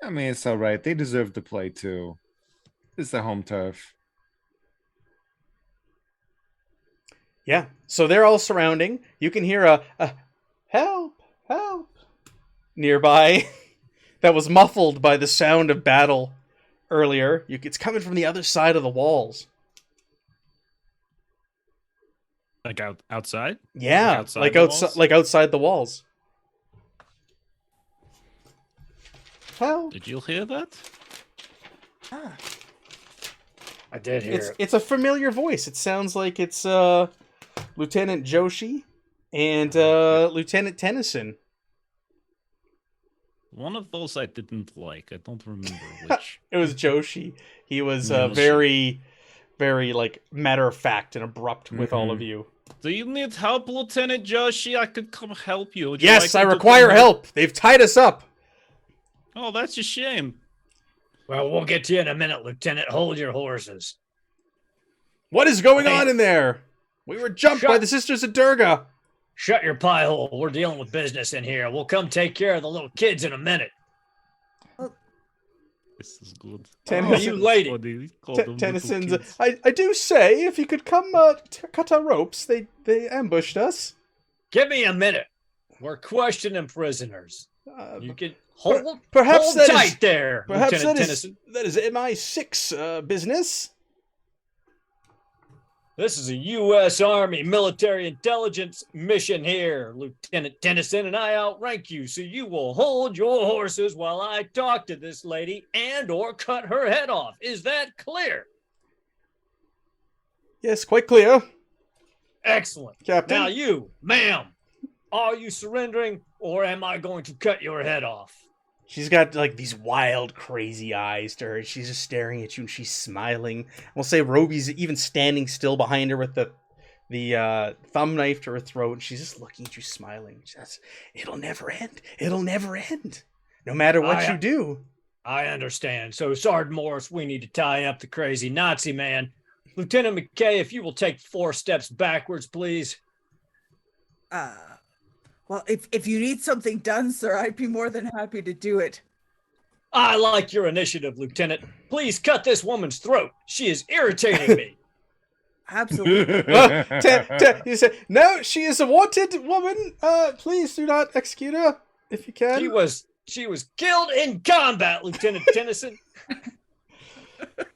I mean, it's alright. They deserve to play too. It's their home turf. Yeah, so they're all surrounding. You can hear a help, help nearby that was muffled by the sound of battle earlier. It's coming from the other side of the walls. Like outside? Yeah, Like outside the walls. Help. Did you hear that? I did hear it. It's a familiar voice. It sounds like it's Lieutenant Joshi and Lieutenant Tennyson. One of those I didn't like. I don't remember which. It was Joshi. He was Joshi. very, very like matter of fact and abrupt with all of you. Do you need help, Lieutenant Joshi? I could come help you. Would you Yes, like I me to require come help. They've tied us up. Oh, that's a shame. Well, we'll get to you in a minute, Lieutenant. Hold your horses. What is going on in there? We were jumped by the Sisters of Durga. Shut your pie hole. We're dealing with business in here. We'll come take care of the little kids in a minute. This is good. Tennyson- you lady. Tennyson's. I do say, if you could come cut our ropes, they ambushed us. Give me a minute. We're questioning prisoners. You can hold, perhaps hold that tight is- there, Perhaps Lieutenant that is Tennyson. MI6 business. This is a U.S. Army military intelligence mission here, Lieutenant Tennyson, and I outrank you, so you will hold your horses while I talk to this lady and or cut her head off. Is that clear? Yes, quite clear, Excellent. Captain. Now you, ma'am, are you surrendering or am I going to cut your head off? She's got like these wild, crazy eyes to her. She's just staring at you and she's smiling. We'll say Roby's even standing still behind her with the thumb knife to her throat, and she's just looking at you, smiling. It'll never end. It'll never end. No matter what you do. I understand. So, Sergeant Morris, we need to tie up the crazy Nazi man. Lieutenant McKay, if you will take 4 steps backwards, please. Well, if you need something done, sir, I'd be more than happy to do it. I like your initiative, Lieutenant. Please cut this woman's throat. She is irritating me. Absolutely. You say, no, she is a wanted woman. Please do not execute her if you can. She was killed in combat, Lieutenant Tennyson.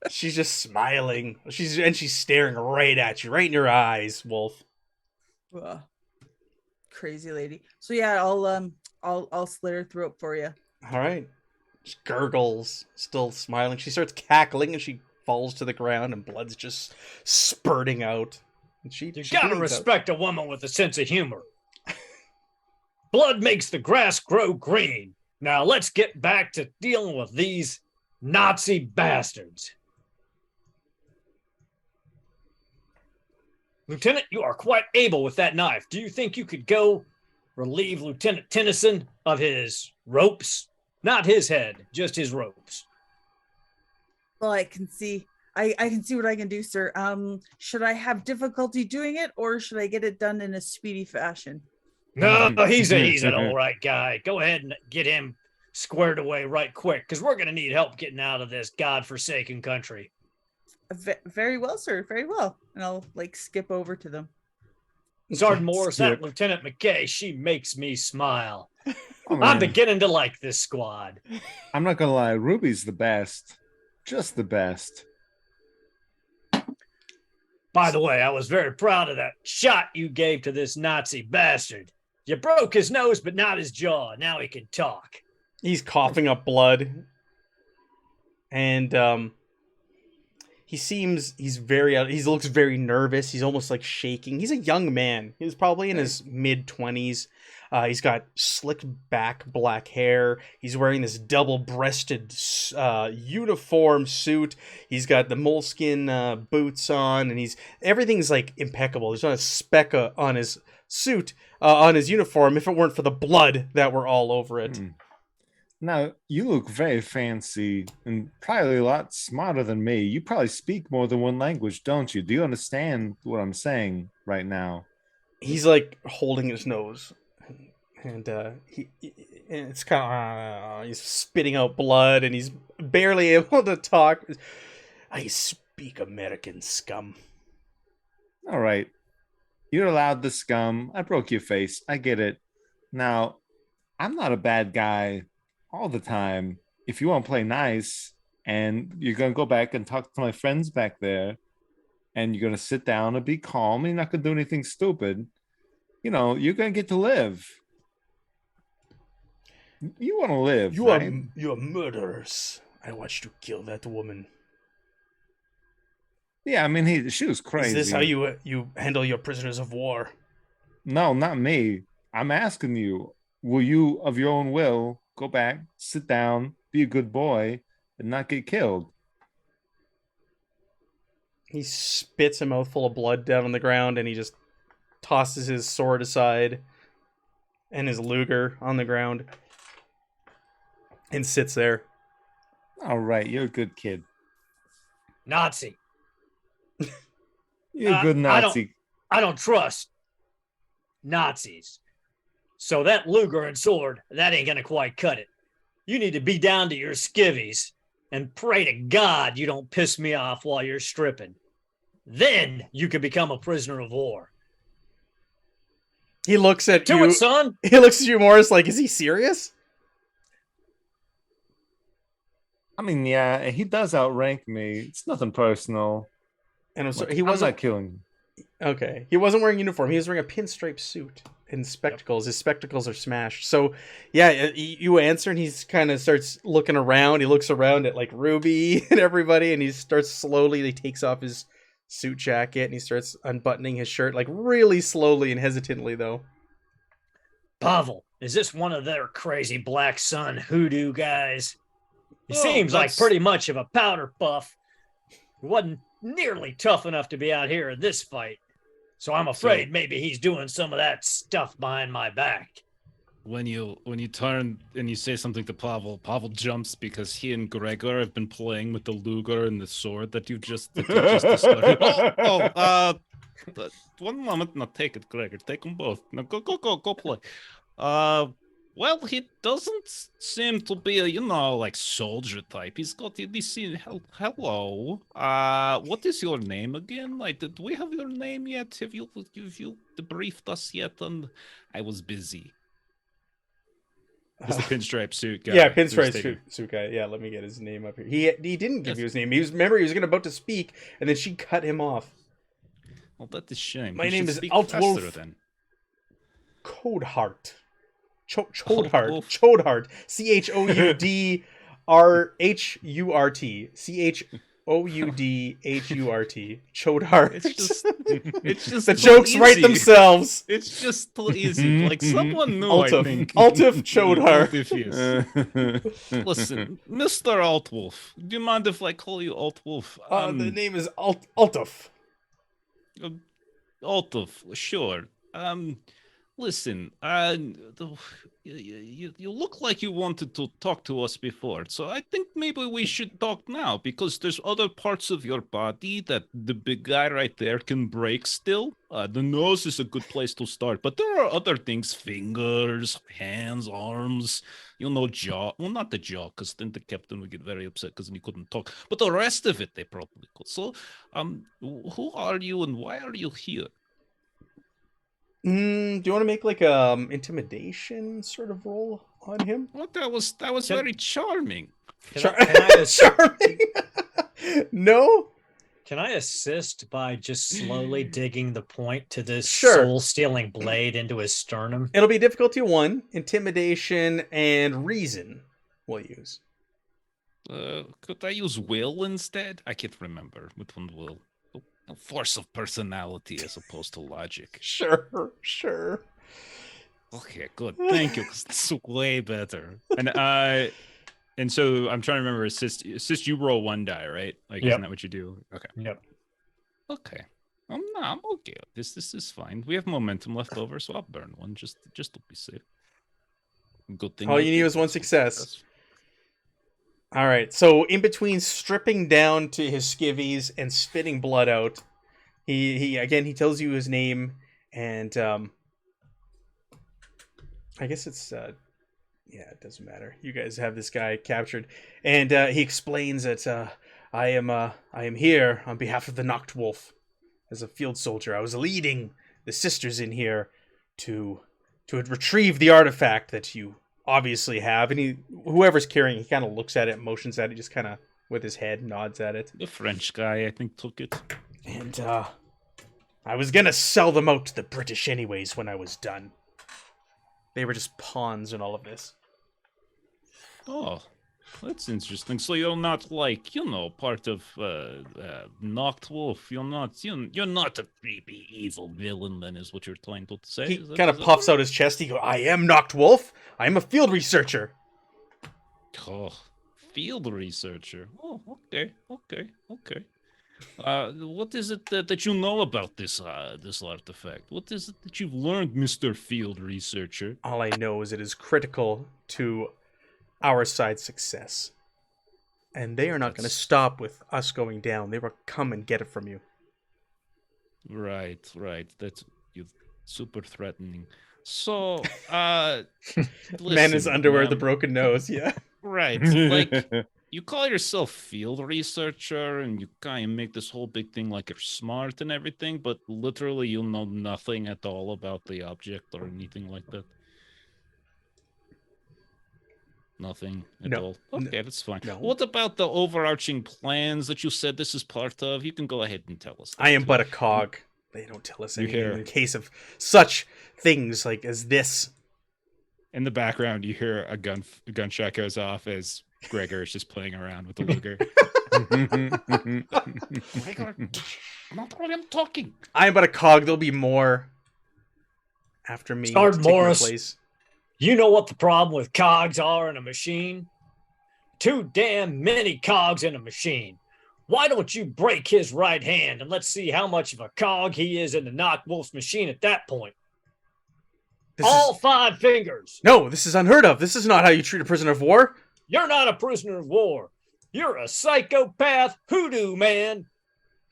She's just smiling. She's staring right at you, right in your eyes, Wolf. Ugh. Crazy lady. So yeah, I'll slit her throat for you. All right. She gurgles, still smiling. She starts cackling and she falls to the ground and blood's just spurting out. And she Gotta bleeds respect a woman with a sense of humor. Blood makes the grass grow green. Now let's get back to dealing with these Nazi bastards. Lieutenant, you are quite able with that knife. Do you think you could go relieve Lieutenant Tennyson of his ropes? Not his head, just his ropes. Well, I can see what I can do, sir. Should I have difficulty doing it, or should I get it done in a speedy fashion? No, he's an all right guy. Go ahead and get him squared away right quick, because we're going to need help getting out of this godforsaken country. Very well, sir. Very well. And I'll skip over to them. Sergeant Morris, that Lieutenant McKay, she makes me smile. I'm beginning to like this squad. I'm not gonna lie, Ruby's the best. Just the best. By the way, I was very proud of that shot you gave to this Nazi bastard. You broke his nose, but not his jaw. Now he can talk. He's coughing up blood. And he looks very nervous. He's almost like shaking. He's a young man. He was probably in his mid-20s. He's got slicked back black hair. He's wearing this double-breasted uniform suit. He's got the moleskin boots on, and everything's like impeccable. There's not a speck on his suit, on his uniform, if it weren't for the blood that were all over it. Now, you look very fancy and probably a lot smarter than me. You probably speak more than one language, don't you? Do you understand what I'm saying right now? He's like holding his nose, and it's kind of he's spitting out blood, and he's barely able to talk. I speak American, scum. All right. You're allowed the scum. I broke your face. I get it. Now, I'm not a bad guy all the time. If you want to play nice and you're going to go back and talk to my friends back there and you're going to sit down and be calm, you're not going to do anything stupid, you're going to get to live. You want to live, You right? are murderers. I watched you kill that woman. Yeah, I mean, she was crazy. Is this how you handle your prisoners of war? No, not me. I'm asking you, will you, of your own will, go back, sit down, be a good boy, and not get killed? He spits a mouthful of blood down on the ground, and he just tosses his sword aside and his Luger on the ground and sits there. All right, you're a good kid. Nazi. You're a good Nazi. I don't trust Nazis. So that Luger and sword, that ain't gonna quite cut it. You need to be down to your skivvies and pray to God you don't piss me off while you're stripping. Then you can become a prisoner of war. He looks at Do you. it, son. He looks at you, Morris, like, is he serious? I mean, yeah, he does outrank me. It's nothing personal. And I'm sorry, I'm not killing him. Okay. He wasn't wearing a uniform. He was wearing a pinstripe suit and spectacles. His spectacles are smashed. So, yeah, you answer, and he kind of starts looking around. He looks around at, like, Ruby and everybody, and he takes off his suit jacket, and he starts unbuttoning his shirt, like, really slowly and hesitantly, though. Pavel, is this one of their crazy black sun hoodoo guys? He Oh, seems like that's- pretty much of a powder puff. He wasn't nearly tough enough to be out here in this fight. So I'm afraid maybe he's doing some of that stuff behind my back. When you turn and you say something to Pavel, Pavel jumps because he and Gregor have been playing with the Luger and the sword that you just discovered. But one moment, no, take it, Gregor. Take them both. No, go play. Well, he doesn't seem to be a, like soldier type. He's got this. Hello. What is your name again? Like, did we have your name yet? Have you debriefed us yet? And I was busy. It's the pinstripe suit guy. Yeah, pinstripe suit guy. Yeah, let me get his name up here. He didn't give you his name. He was about to speak, and then she cut him off. Well, that's a shame. My You name should is speak Altwolf faster then. Codehart. Chodehart. Altwolf. Chodehart. CHOUDRHURT. CHOUDHURT. Chodehart. It's just The too jokes write easy. themselves. It's just too easy. Like someone knew, I Altuf. think. Altuf Chodehart. Altuf, yes. Listen, Mr. Altwolf, do you mind if I call you Altwolf? The name is Altuf. Altuf, sure. Listen, you look like you wanted to talk to us before, so I think maybe we should talk now, because there's other parts of your body that the big guy right there can break still. The nose is a good place to start, but there are other things, fingers, hands, arms, jaw. Well, not the jaw, because then the captain would get very upset because he couldn't talk, but the rest of it they probably could. So, who are you and why are you here? Do you want to make like intimidation sort of roll on him? Well, that was very charming. Can I Charming. No. Can I assist by just slowly digging the point to this Sure. soul-stealing blade into his sternum? It'll be difficulty 1, intimidation, and reason we'll use. Could I use will instead? I can't remember which one will. Force of personality as opposed to logic. Sure. Okay, good. Thank you. 'Cause that's way better. And so I'm trying to remember. Assist. You roll 1 die, right? Like, Yep. isn't that what you do? Okay. Yep. Okay. I'm okay with this. This is fine. We have momentum left over, so I'll burn 1 just to be safe. Good thing. All you need was 1 success. All right. So in between stripping down to his skivvies and spitting blood out, he tells you his name, and I guess it's it doesn't matter. You guys have this guy captured, and he explains that I am here on behalf of the Nachtwolf as a field soldier. I was leading the sisters in here to retrieve the artifact that you obviously have, and whoever's carrying it, he kind of looks at it, motions at it, just kind of with his head nods at it. The French guy, I think, took it. And I was gonna sell them out to the British anyways when I was done. They were just pawns in all of this. Oh, that's interesting. So you're not like, part of Nachtwolf. You're not a creepy evil villain, then, is what you're trying to say. He kind of puffs out his chest. He goes, I am Nachtwolf. I am a field researcher. Oh, field researcher. Oh, okay. What is it that you know about this artifact? What is it that you've learned, Mr. Field Researcher? All I know is it is critical to our side's success. And they are not going to stop with us going down. They will come and get it from you. Right. That's super threatening. So, Man listen, is underwear, the broken nose, yeah. Right. Like, you call yourself field researcher and you kind of make this whole big thing like you're smart and everything, but literally you know nothing at all about the object or anything like that. Nothing at all. Okay, that's fine. No. What about the overarching plans that you said this is part of? You can go ahead and tell us. I am but a cog. They don't tell us anything in case of such things like as this. In the background, you hear a gunshot goes off as Gregor is just playing around with the Luger. Gregor, not while I'm talking. I am but a cog. There'll be more after me. Sergeant taking Morris. place. You know what the problem with cogs are in a machine? Too damn many cogs in a machine. Why don't you break his right hand and let's see how much of a cog he is in the Nachtwolf's machine at that point? All 5 fingers. No, this is unheard of. This is not how you treat a prisoner of war. You're not a prisoner of war. You're a psychopath hoodoo man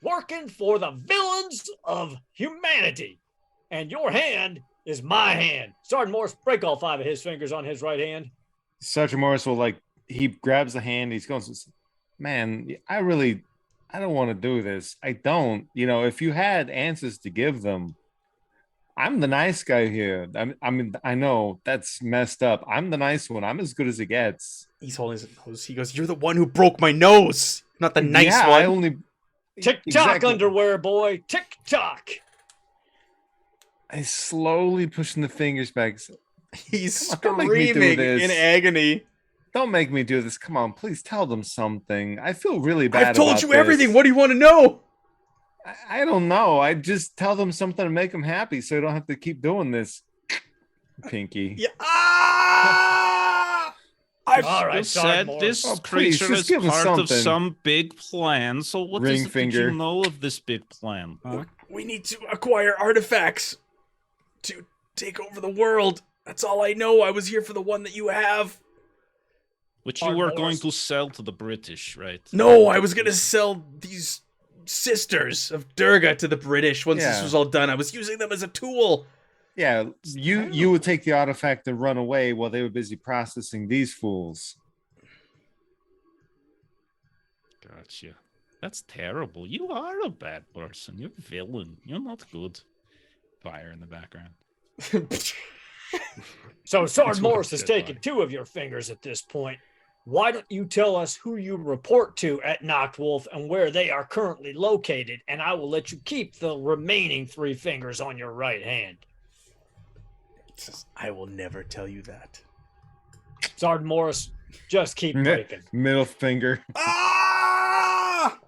working for the villains of humanity. And your hand is my hand. Sergeant Morris, break all 5 of his fingers on his right hand. Sergeant Morris will he grabs the hand. He's going, man, I don't want to do this. I don't. If you had answers to give them, I'm the nice guy here. I know that's messed up. I'm the nice one. I'm as good as it gets. He's holding his nose. He goes, "You're the one who broke my nose, not the nice one." I only tick-tock, exactly. underwear boy. Tick-tock. I slowly pushing the fingers back. He's screaming in agony. Don't make me do this. Come on, please tell them something. I feel really bad. I've told about you this. everything. What do you want to know? I don't know. I just tell them something to make them happy, so I don't have to keep doing this. Pinky. Yeah. All right, said this creature just is give us part of something. some big plan. So what Ring is it finger. that you know of this big plan? Huh? We need to acquire artifacts to take over the world. That's all I know. I was here for the one that you have. Which you were going to sell to the British, right? No, I was going to sell these sisters of Durga to the British once this was all done. I was using them as a tool. Yeah, you would take the artifact and run away while they were busy processing these fools. Gotcha. That's terrible. You are a bad person. You're a villain. You're not good. Fire in the background. So Sergeant Morris has taken 2 of your fingers at this point. Why don't you tell us who you report to at Noctwolf and where they are currently located, and I will let you keep the remaining 3 fingers on your right hand. I will never tell you that. Sergeant Morris, just keep breaking. Middle finger. Ah!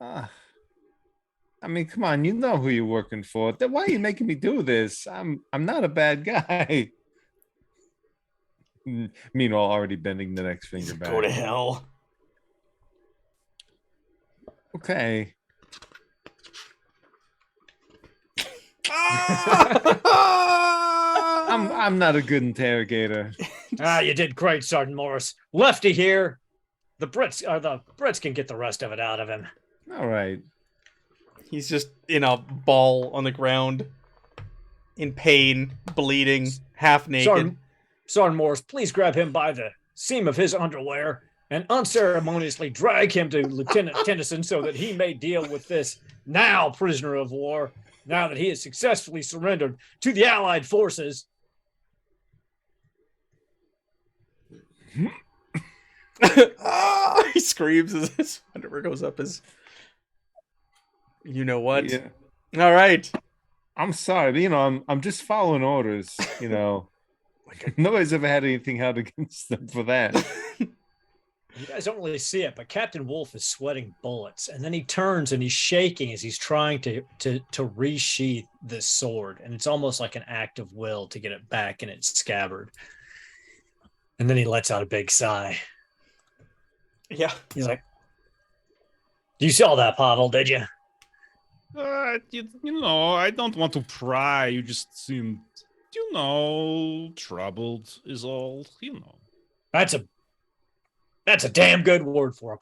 I mean, come on, you know who you're working for. Why are you making me do this? I'm not a bad guy. Meanwhile, already bending the next finger back. Go to hell. Okay. I'm not a good interrogator. You did great, Sergeant Morris. Lefty here. The Brits can get the rest of it out of him. All right. He's just in a ball on the ground, in pain, bleeding, half naked. Sergeant Morris, please grab him by the seam of his underwear and unceremoniously drag him to Lieutenant Tennyson so that he may deal with this now prisoner of war, now that he has successfully surrendered to the Allied forces. He screams as his underwear goes up his... You know what? Yeah. All right. I'm sorry, but, I'm just following orders, Nobody's ever had anything held against them for that. You guys don't really see it, but Captain Wolf is sweating bullets, and then he turns and he's shaking as he's trying to resheath this sword, and it's almost like an act of will to get it back in its scabbard. And then he lets out a big sigh. Yeah. He's like, "You saw that, Pavel, did you?" I don't want to pry. You just seem, troubled is all. That's a damn good word for it.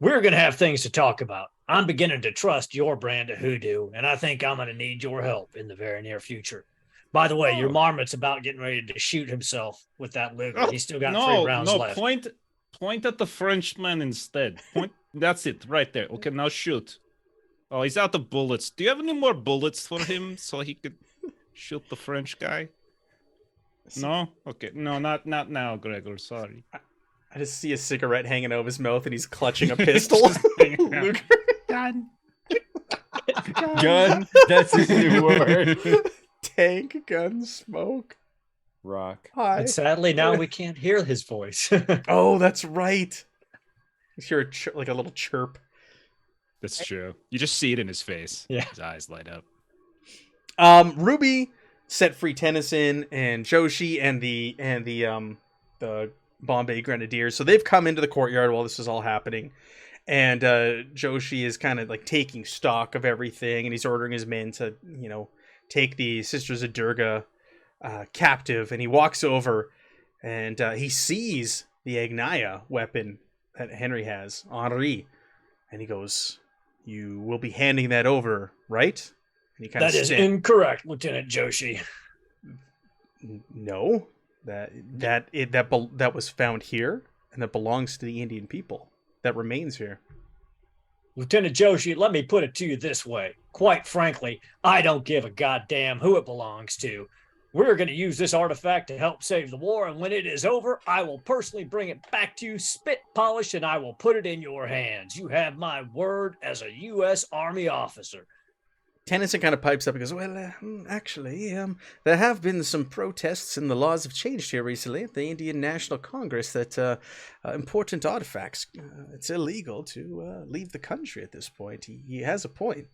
We're going to have things to talk about. I'm beginning to trust your brand of hoodoo, and I think I'm going to need your help in the very near future. By the way, your marmot's about getting ready to shoot himself with that Luger. He's still got 3 rounds left. Point at the Frenchman instead. Point. That's it, right there. Okay, now shoot. Oh, he's out of bullets. Do you have any more bullets for him so he could shoot the French guy? No? Okay. No, not now, Gregor. Sorry. I just see a cigarette hanging over his mouth and he's clutching a pistol. Luger. Gun. Gun. That's his new word. Tank, gun, smoke. Rock. Hi. And sadly, now we can't hear his voice. Oh, that's right. You hear like a little chirp. That's true. You just see it in his face. Yeah. His eyes light up. Ruby set free Tennyson and Joshi and the Bombay Grenadiers. So they've come into the courtyard while this is all happening. And Joshi is kind of like taking stock of everything, and he's ordering his men to, take the Sisters of Durga captive. And he walks over and he sees the Agnaya weapon that Henry has, Henri. And he goes, "You will be handing that over, right?" And he That is incorrect, Lieutenant Joshi. No, that was found here and that belongs to the Indian people that remains here. Lieutenant Joshi, let me put it to you this way. Quite frankly, I don't give a goddamn who it belongs to. We're going to use this artifact to help save the war, and when it is over, I will personally bring it back to you, spit polished, and I will put it in your hands. You have my word as a U.S. Army officer. Tennyson kind of pipes up and goes, well, actually, there have been some protests and the laws have changed here recently at the Indian National Congress that important artifacts, it's illegal to leave the country at this point. He has a point.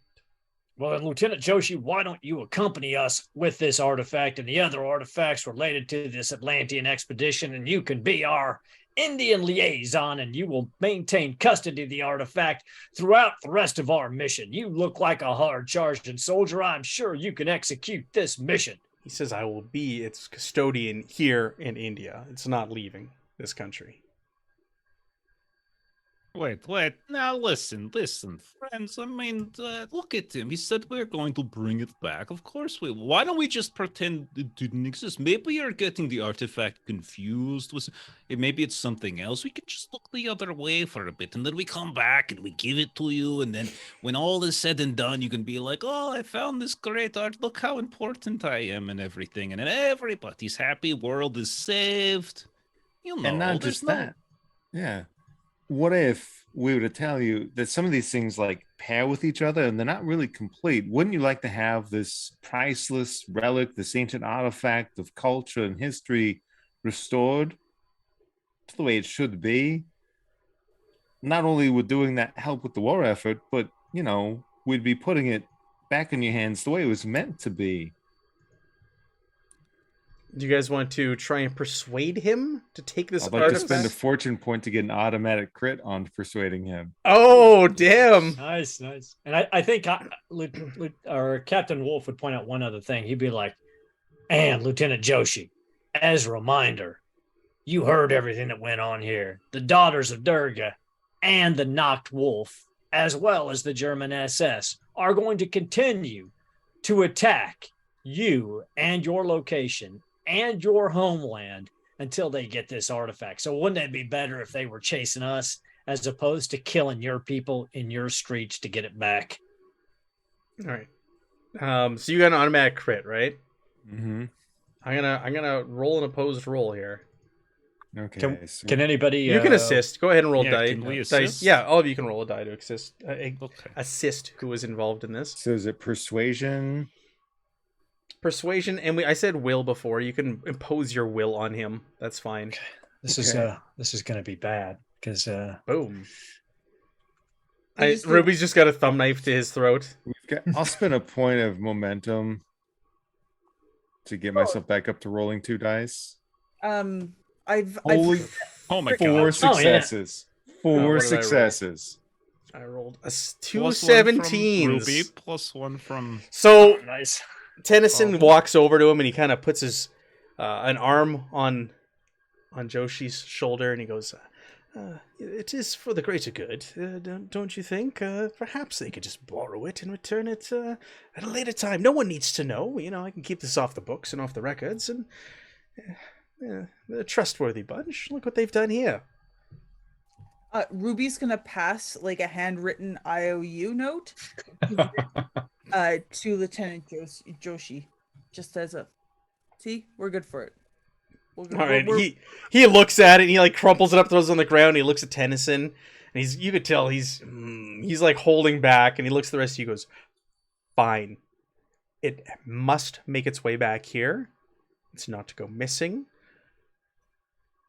Well, then, Lieutenant Joshi, why don't you accompany us with this artifact and the other artifacts related to this Atlantean expedition, and you can be our Indian liaison, and you will maintain custody of the artifact throughout the rest of our mission. You look like a hard-charging soldier. I'm sure you can execute this mission. He says, I will be its custodian here in India. It's not leaving this country. Wait. Now listen, friends. I mean, look at him. He said we're going to bring it back. Of course we will. Why don't we just pretend it didn't exist? Maybe you're getting the artifact confused with. Maybe it's something else. We could just look the other way for a bit, and then we come back and we give it to you. And then when all is said and done, you can be like, "Oh, I found this great art. Look how important I am and everything." And then everybody's happy. World is saved. You know, And not just that. Yeah. What if we were to tell you that some of these things like pair with each other and they're not really complete? Wouldn't you like to have this priceless relic, this ancient artifact of culture and history restored to the way it should be? Not only would doing that help with the war effort, but, you know, we'd be putting it back in your hands the way it was meant to be. Do you guys want to try and persuade him to take this I'd like to artifact? spend a fortune point to get an automatic crit on persuading him. Oh, damn. Nice. And I think Captain Wolf would point out one other thing. He'd be like, and Lieutenant Joshi, as a reminder, you heard everything that went on here. The Daughters of Durga and the Knocked Wolf, as well as the German SS, are going to continue to attack you and your location and your homeland until they get this artifact. So wouldn't it be better if they were chasing us as opposed to killing your people in your streets to get it back? All right. So you got an automatic crit, right? Mm-hmm. I'm gonna roll an opposed roll here. Okay. Can anybody? You can assist. Go ahead and roll can we dice. assist? Yeah, all of you can roll a die to assist. Okay. Assist who was involved in this. So is it persuasion? Persuasion, and I said will before. You can impose your will on him. That's fine. This is going to be bad because Boom. I just Ruby's just got a thumb knife to his throat. I'll spend a point of momentum to get myself back up to rolling 2 dice. I've Oh my 4 god. successes. Oh, what 4 did I roll? successes. I rolled Plus two one from 17s. Ruby, plus one from. So nice. Tennyson walks over to him and he kind of puts his an arm on Joshi's shoulder and he goes, "It is for the greater good, don't you think? Perhaps they could just borrow it and return it at a later time. No one needs to know. You know, I can keep this off the books and off the records. And they're a trustworthy bunch. Look what they've done here." Ruby's gonna pass like a handwritten IOU note to Lieutenant Joshi, just as a, see, we're good for it. All right, he looks at it and he like crumples it up, throws it on the ground. And he looks at Tennyson and you could tell he's like holding back, and he looks at the rest of you and goes, "Fine, it must make its way back here. It's not to go missing.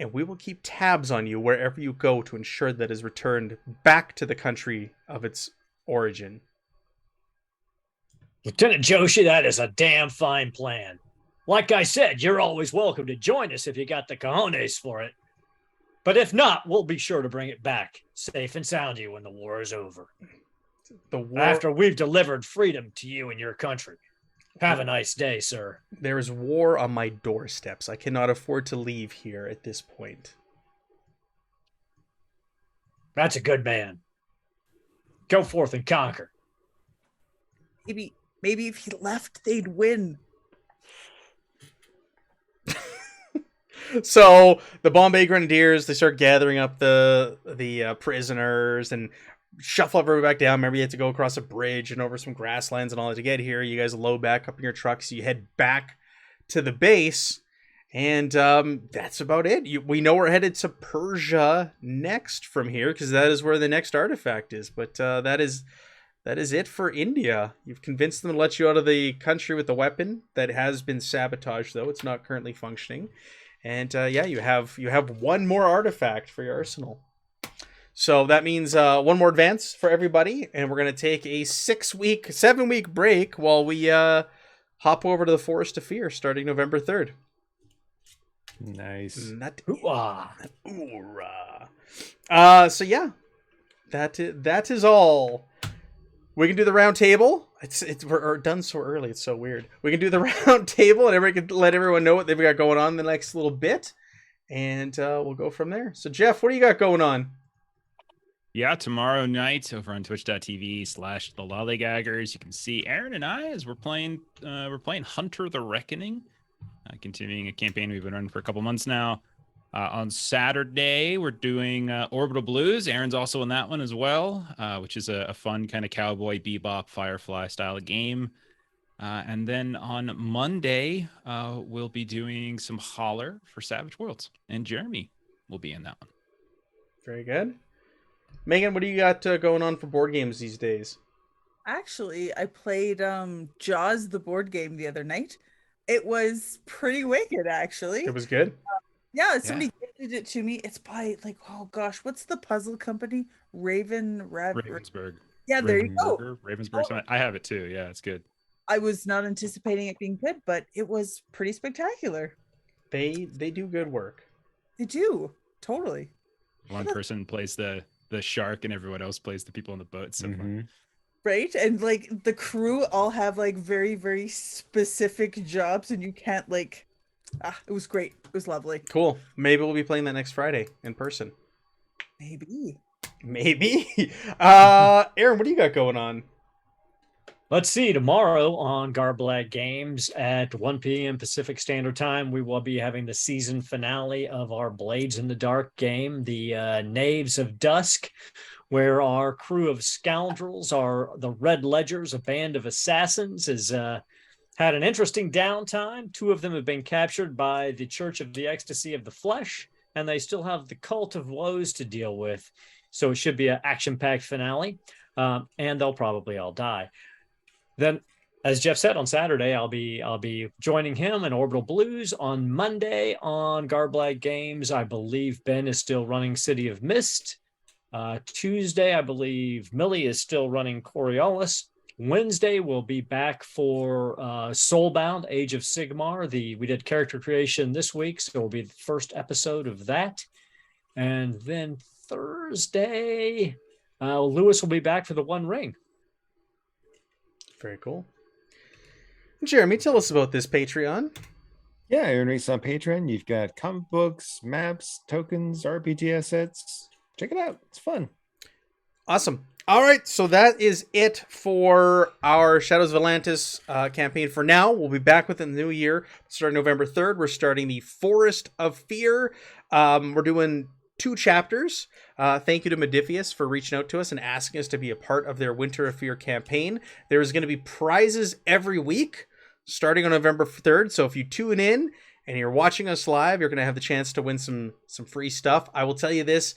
And we will keep tabs on you wherever you go to ensure that it is returned back to the country of its origin." Lieutenant Joshi, that is a damn fine plan. Like I said, you're always welcome to join us if you got the cojones for it. But if not, we'll be sure to bring it back, safe and sound to you when the war is over. The war, After we've delivered freedom to you and your country. Have a nice day, sir. there is war on my doorsteps. I cannot afford to leave here at this point. That's a good man. Go forth and conquer. Maybe if he left, they'd win. So the Bombay Grenadiers, they start gathering up the prisoners and shuffle everybody back down. Remember, you had to go across a bridge and over some grasslands and all that to get here. You guys load back up in your trucks. You head back to the base, and that's about it. We know we're headed to Persia next from here because that is where the next artifact is. But that is it for India. You've convinced them to let you out of the country with the weapon that has been sabotaged, though it's not currently functioning. And you have one more artifact for your arsenal. So that means one more advance for everybody, and we're gonna take a 7-week break while we hop over to the Forest of Fear starting November 3rd. Nice. Hoorah. So yeah, that is all. We can do the round table. We're done so early. It's so weird. We can do the round table, and everybody can let everyone know what they've got going on in the next little bit, and we'll go from there. So Jeff, what do you got going on? Yeah, tomorrow night over on twitch.tv/the Lollygaggers, you can see Aaron and I as we're playing Hunter the Reckoning, continuing a campaign we've been running for a couple months now. On Saturday, we're doing Orbital Blues. Aaron's also in that one as well, which is a fun kind of cowboy bebop Firefly style of game. And then on Monday, we'll be doing some Holler for Savage Worlds, and Jeremy will be in that one. Very good. Megan, what do you got going on for board games these days? Actually, I played Jaws the board game the other night. It was pretty wicked, actually. It was good. Yeah, somebody gifted it to me. It's by what's the puzzle company? Ravensburg. Yeah, there you go. Ravensburg. I have it too. Yeah, it's good. I was not anticipating it being good, but it was pretty spectacular. They do good work. They do. Totally. One person plays the shark and everyone else plays the people on the boat. So fun. Right? And the crew all have very, very specific jobs, and you can't it was great. It was lovely. Cool. Maybe we'll be playing that next Friday in person. Maybe. Aaron, what do you got going on? Let's see. Tomorrow on Garblag Games at 1 p.m. Pacific Standard Time, we will be having the season finale of our Blades in the Dark game, the Knaves of Dusk, where our crew of scoundrels are the Red Ledgers, a band of assassins, has had an interesting downtime. 2 of them have been captured by the Church of the Ecstasy of the Flesh, and they still have the Cult of Woes to deal with. So it should be an action-packed finale, and they'll probably all die. Then, as Jeff said, on Saturday, I'll be joining him in Orbital Blues. On Monday on Garblag Games, I believe Ben is still running City of Mist. Tuesday, I believe Millie is still running Coriolis. Wednesday, we'll be back for Soulbound, Age of Sigmar. We did character creation this week, so it'll be the first episode of that. And then Thursday, Lewis will be back for the One Ring. Very cool. Jeremy, tell us about this Patreon. Yeah, Aaron Reese on Patreon. You've got comic books, maps, tokens, RPG assets. Check it out. It's fun. Awesome. All right, so that is it for our Shadows of Atlantis campaign for now. We'll be back within the new year, starting November 3rd. We're starting the Forest of Fear. We're doing 2 chapters. Thank you to Modifius for reaching out to us and asking us to be a part of their Winter of Fear campaign. There's going to be prizes every week starting on November 3rd. So if you tune in and you're watching us live, you're going to have the chance to win some free stuff. I will tell you this.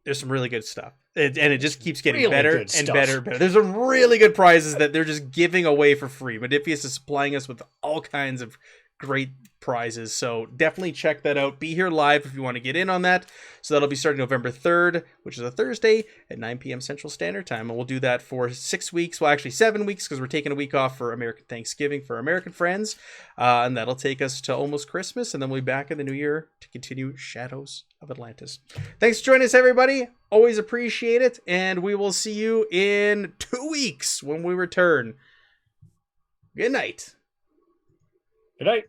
There's some really good stuff. And it just keeps getting Really better good and stuff. better and better. There's some really good prizes that they're just giving away for free. Modifius is supplying us with all kinds of great prizes. So definitely check that out. Be here live if you want to get in on that. So that'll be starting November 3rd, which is a Thursday at 9 p.m. Central Standard Time. And we'll do that for 6 weeks. Well, actually 7 weeks because we're taking a week off for American Thanksgiving for American friends. And that'll take us to almost Christmas. And then we'll be back in the new year to continue Shadows of Atlantis. Thanks for joining us, everybody. Always appreciate it. And we will see you in 2 weeks when we return. Good night. Good night.